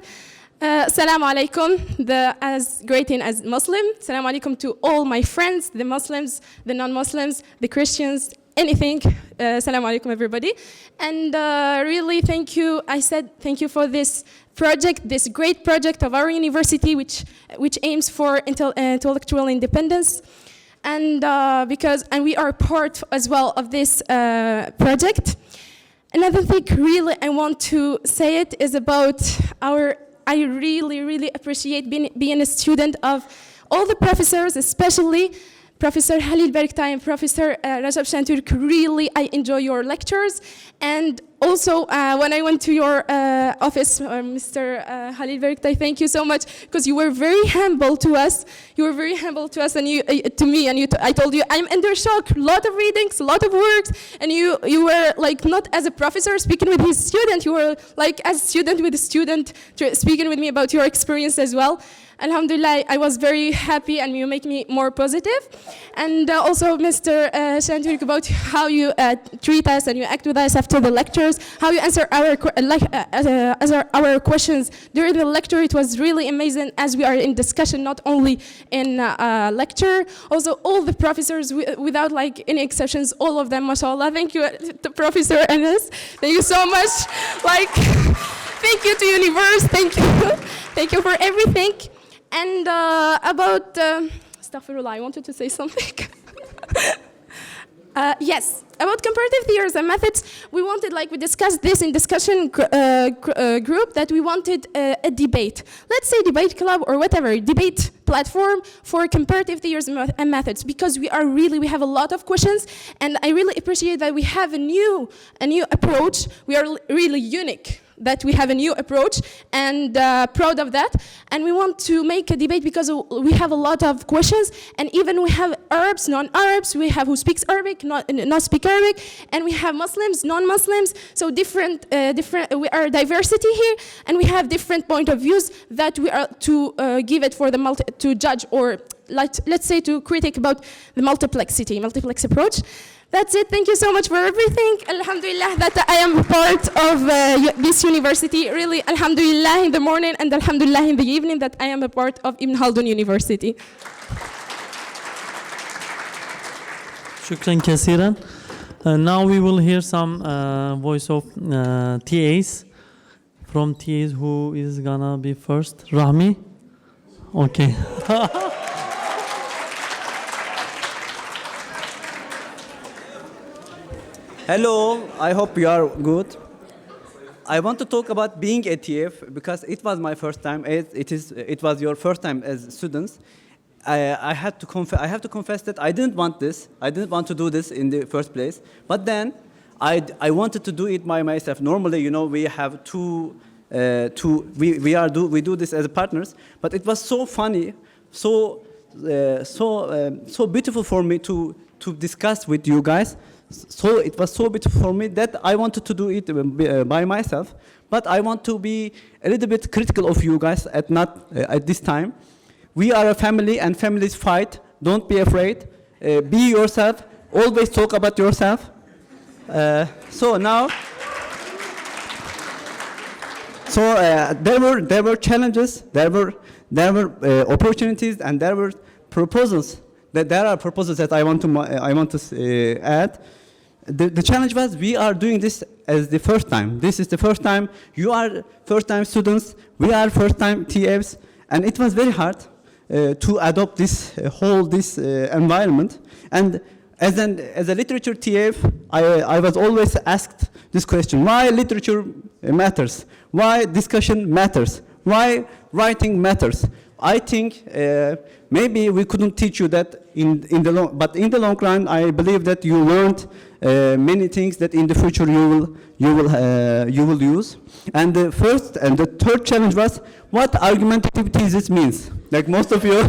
S14: Assalamu alaikum, as greeting as Muslim. Assalamu alaikum to all my friends, the Muslims, the non-Muslims, the Christians, anything. Assalamu alaikum everybody. And really thank you, I said thank you for this project, this great project of our university, which aims for intellectual independence. And and we are part as well of this project. Another thing really I want to say it is about I really appreciate being a student of all the professors, especially Professor HALİL and Professor Rajab Şentürk. Really, I enjoy your lectures, and also, when I went to your office, Mr. HALİL Berktay, thank you so much, because you were very humble to us. You were very humble to us, and you to me, and I told you, I'm under shock. A lot of readings, a lot of works, and you were like not as a professor speaking with his student. You were like as a student with a student speaking with me about your experience as well. Alhamdulillah, I was very happy, and you make me more positive. And also, Mr. Şentürk, about how you treat us and you act with us after the lectures, how you answer our questions during the lecture. It was really amazing, as we are in discussion, not only in lecture. Also, all the professors, without like any exceptions, all of them, mashallah. Thank you, to Professor Enes. Thank you so much. Like, thank you to Universe. Thank you. Thank you for everything. And about, astaghfirullah, I wanted to say something. Yes, about comparative theories and methods, we wanted, like we discussed this in discussion group, that we wanted a debate. Let's say debate club or whatever, debate platform for comparative theories and methods, because we have a lot of questions, and I really appreciate that we have a new approach. We are really unique that we have a new approach, and proud of that. And we want to make a debate because we have a lot of questions, and even we have Arabs, non-Arabs, we have who speaks Arabic, not speak Arabic, and we have Muslims, non-Muslims, so different, we are diversity here, and we have different point of views that we are to give it for the to judge, or let's say to critique about the multiplex approach. That's it. Thank you so much for everything. Alhamdulillah that I am part of this university. Really, alhamdulillah in the morning and alhamdulillah in the evening that I am a part of Ibn Haldun University.
S1: Shukran kasiran. Now we will hear some voice of TAs. From TAs, who is gonna be first? Rahmi? Okay.
S15: Hello, I hope you are good. I want to talk about being a TF because it was my first time. It was your first time as students. I have to confess that I didn't want this. I didn't want to do this in the first place. But then I wanted to do it by myself. Normally, you know, we have we do this as partners. But it was so funny, so beautiful for me to discuss with you guys. So it was so beautiful for me that I wanted to do it by myself. But I want to be a little bit critical of you guys at this time. We are a family, and families fight. Don't be afraid. Be yourself. Always talk about yourself. So now, there were challenges, there were opportunities, and there were proposals. There are proposals that I want to add. The challenge was we are doing this as the first time. This is the first time. You are first-time students. We are first-time TFs, and it was very hard to adopt this environment. And as a literature TF, I was always asked this question: why literature matters? Why discussion matters? Why writing matters? I think maybe we couldn't teach you that but in the long run, I believe that you learned many things that in the future you will use. And the first and the third challenge was what argumentative thesis means. Like most of you,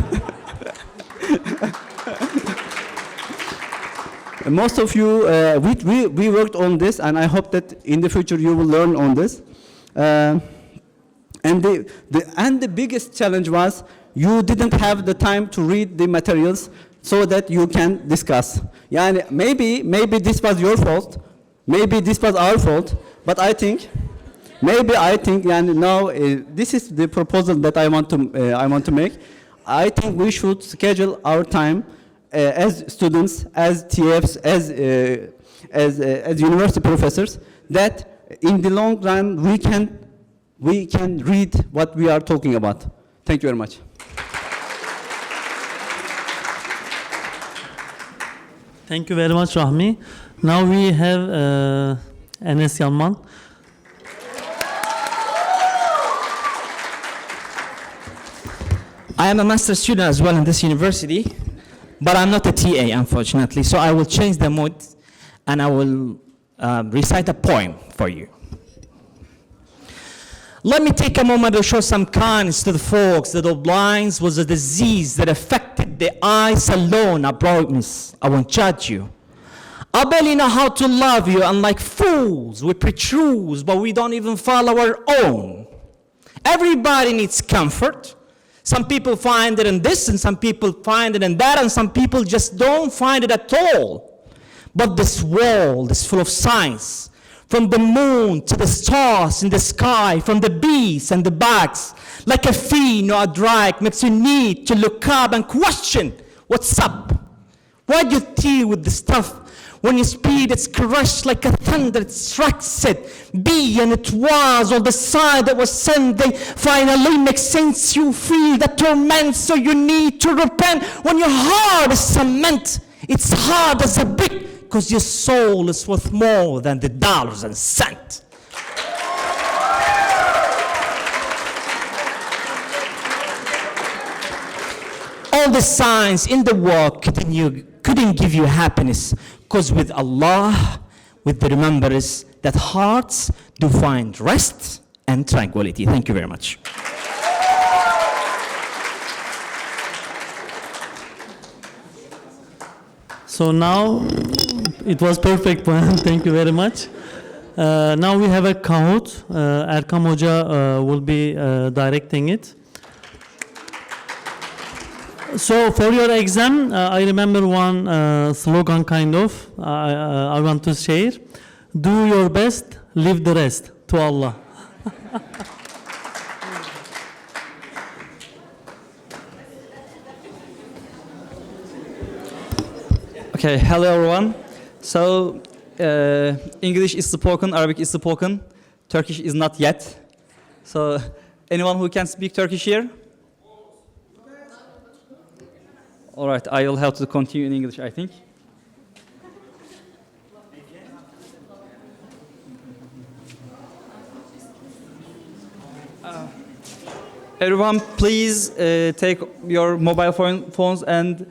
S15: we worked on this, and I hope that in the future you will learn on this. And the biggest challenge was you didn't have the time to read the materials so that you can discuss. Yeah, maybe this was your fault, maybe this was our fault, but I think, and now this is the proposal that I want to make. I think we should schedule our time as students, as TFs, as university professors, that in the long run we can read what we are talking about. Thank you very much.
S1: Thank you very much, Rahmi. Now we have Enes Yalman.
S16: I am a master's student as well in this university, but I'm not a TA, unfortunately. So I will change the mood, and I will recite a poem for you. Let me take a moment to show some kindness to the folks that the blindness was a disease that affected the eyes alone. I promise I won't judge you. I barely know how to love you, and like fools, we preach rules, but we don't even follow our own. Everybody needs comfort. Some people find it in this, and some people find it in that, and some people just don't find it at all. But this world is full of signs. From the moon to the stars in the sky, from the bees and the bugs, like a fiend or a drag makes you need to look up and question, what's up? Why do you deal with the stuff when your speed is crushed like a thunder it strikes it? Be and it was all the sign that was sent, they finally make sense. You feel the torment, so you need to repent. When your heart is cement, it's hard as a brick, because your soul is worth more than the dollars and cents. All the signs in the world couldn't give you happiness, because with Allah, with the remembrance, that hearts do find rest and tranquility. Thank you very much.
S1: So now, it was perfect plan. Thank you very much. Now we have a Kahoot. Erkam Hoca will be directing it. So for your exam, I remember one slogan kind of, I want to share. Do your best, leave the rest to Allah.
S17: Okay, hello everyone. So, English is spoken, Arabic is spoken, Turkish is not yet. So, anyone who can speak Turkish here? All right, I will have to continue in English, I think. Everyone, please take your mobile phones and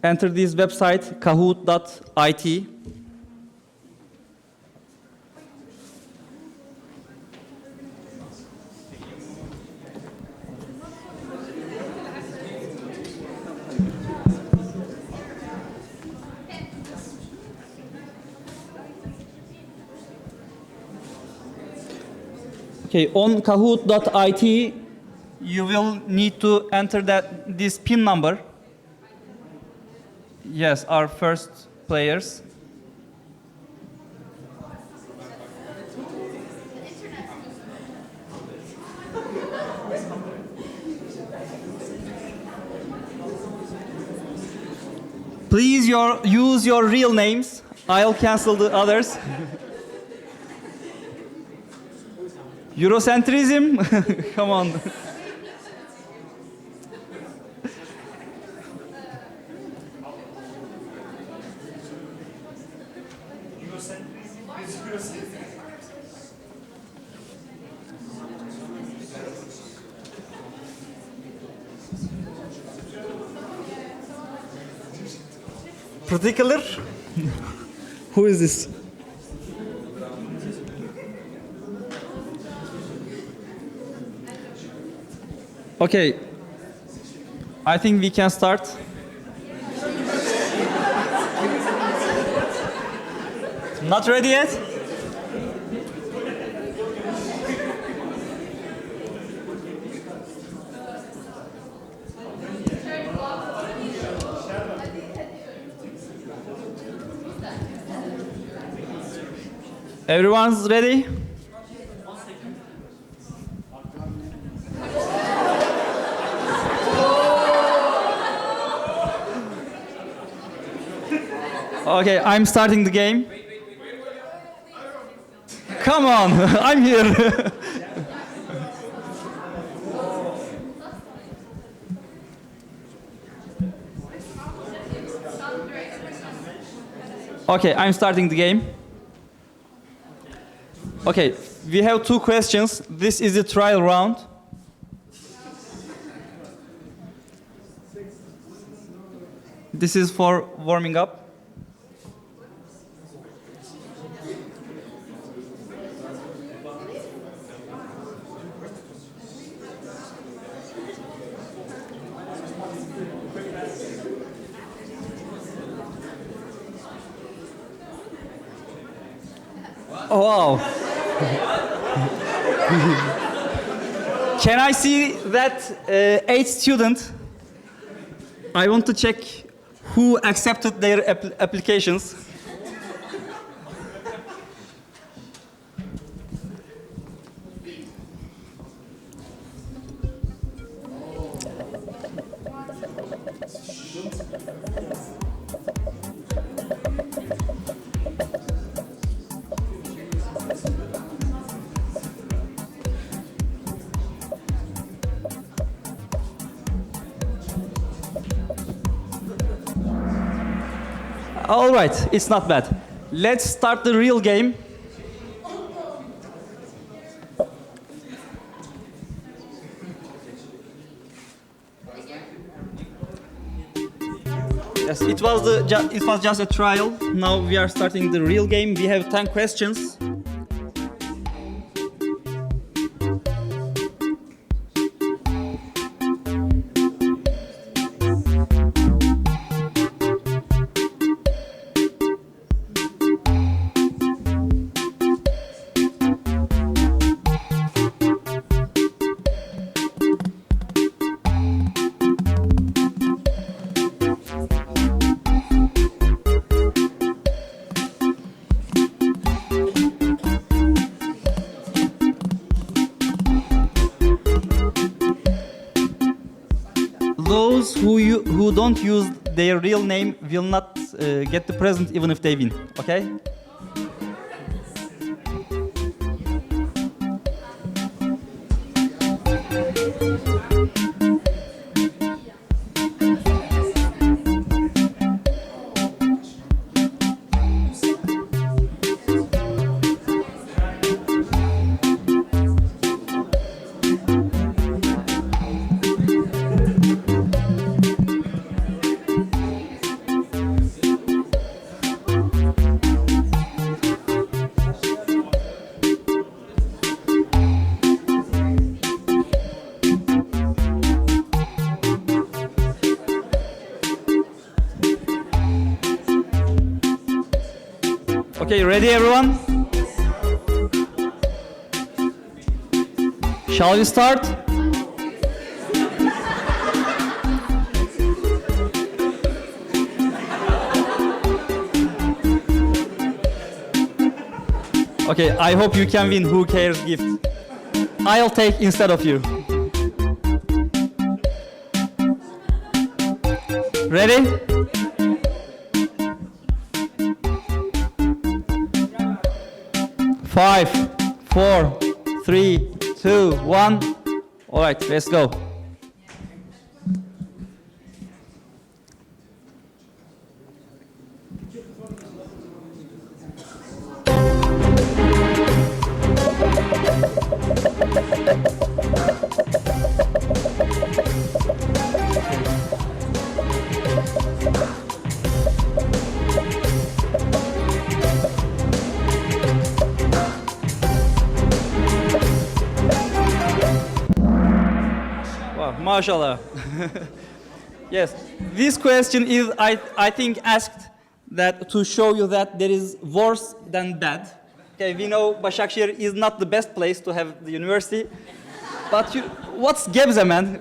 S17: enter this website, kahoot.it. Okay, on kahoot.it, you will need to enter this PIN number. Yes, our first players. Please use your real names. I'll cancel the others. Eurocentrism? Come on. Particular? Who is this? Okay, I think we can start. Not ready yet? Everyone's ready? Okay, I'm starting the game. Come on, I'm here. Okay, I'm starting the game. Okay, we have 2 questions. This is the trial round. This is for warming up. Oh, wow. Can I see that 8 student? I want to check who accepted their applications. All right, it's not bad. Let's start the real game. Yes, it was just a trial. Now we are starting the real game. We have 10 questions. Those who don't use their real name will not get the present even if they win, okay? Okay, ready everyone? Shall we start? Okay, I hope you can win Who Cares gift. I'll take instead of you. Ready? Five, 4, 3, 2, 1. All right, let's go. Mashallah. Yes, this question is, I think, asked that to show you that there is worse than bad. Okay, we know Başakşehir is not the best place to have the university, but what's Gebze, man?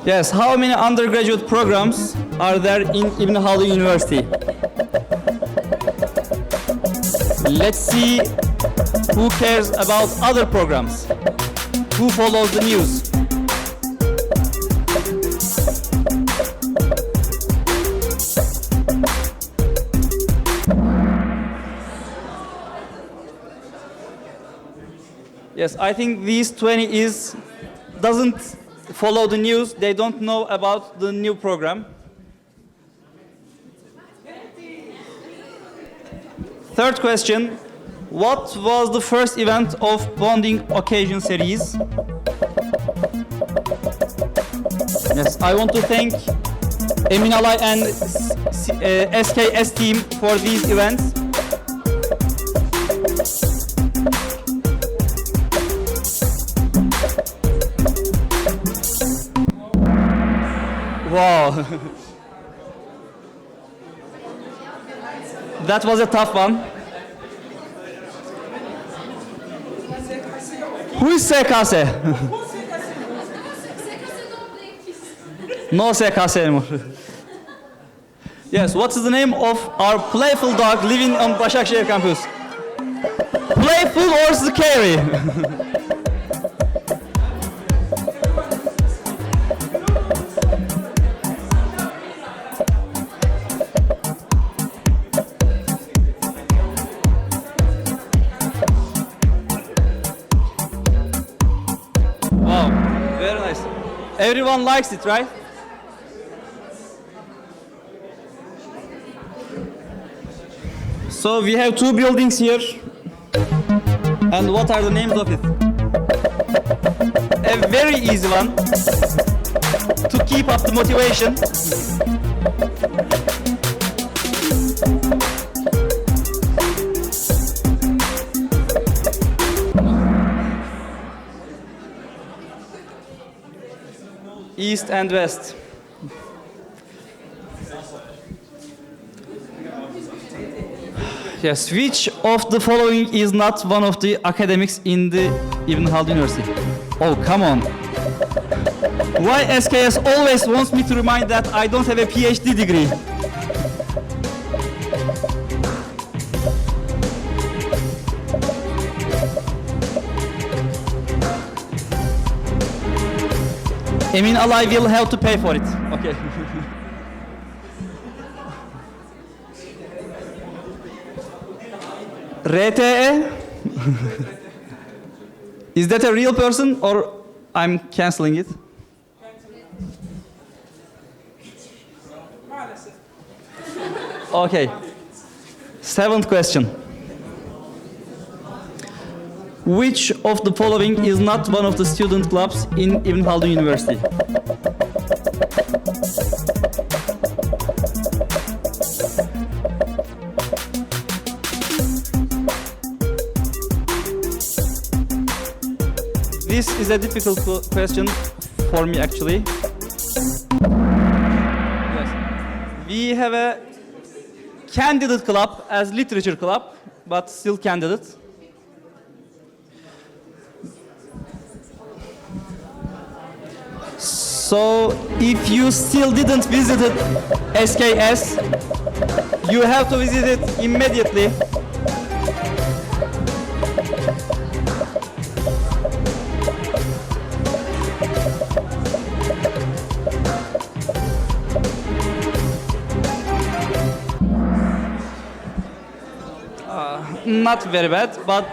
S17: Yes, how many undergraduate programs are there in İbn Haldun University? Let's see who cares about other programs. Who follows the news? Yes, I think these 20 doesn't follow the news. They don't know about the new program. Third question. What was the first event of Bonding Occasion series? Yes, I want to thank Eminalay and SKS team for these events. Wow. That was a tough one. Who is SKS? No SKS anymore. Yes, what is the name of our playful dog living on Başakşehir campus? Playful or scary? Wow, very nice. Everyone likes it, right? So we have two buildings here. And what are the names of it? A very easy one to keep up the motivation. East and West. Yes, which of the following is not one of the academics in the Ibn Haldun University? Oh, come on. Why SKS always wants me to remind that I don't have a PhD degree? Emin Alay will have to pay for it. Okay. RTE? Is that a real person or I'm canceling it? Okay. Seventh question. Which of the following is not one of the student clubs in Ibn Haldun University? This is a difficult question for me actually. Yes. We have a candidate club as literature club, but still candidate. So if you still didn't visit SKS, you have to visit it immediately. Not very bad, but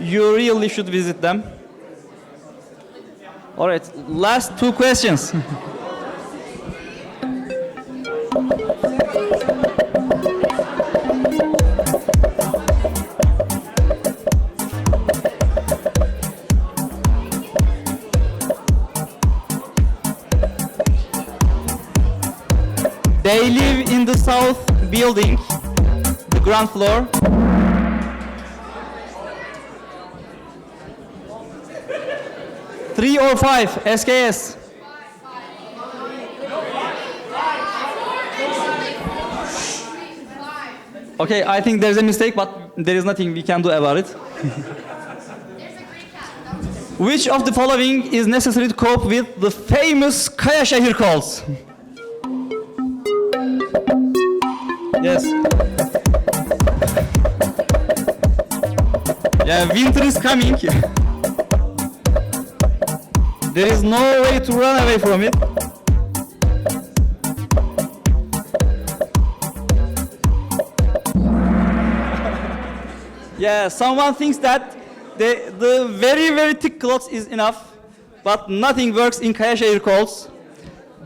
S17: you really should visit them. All right, last two questions. They live in the south building, the ground floor. Three or five, SKS. Okay, I think there's a mistake, but there is nothing we can do about it. Which of the following is necessary to cope with the famous Kaya Şehir calls? Yes. Yeah, winter is coming. There is no way to run away from it. Yeah, someone thinks that the very, very thick clothes is enough, but nothing works in Kaya Şehir calls.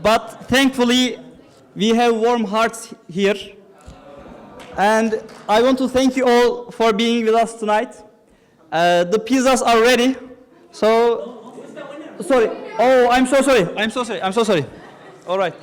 S17: But thankfully, we have warm hearts here. And I want to thank you all for being with us tonight. The pizzas are ready, so... Sorry. Oh, I'm so sorry. I'm so sorry. I'm so sorry. All right.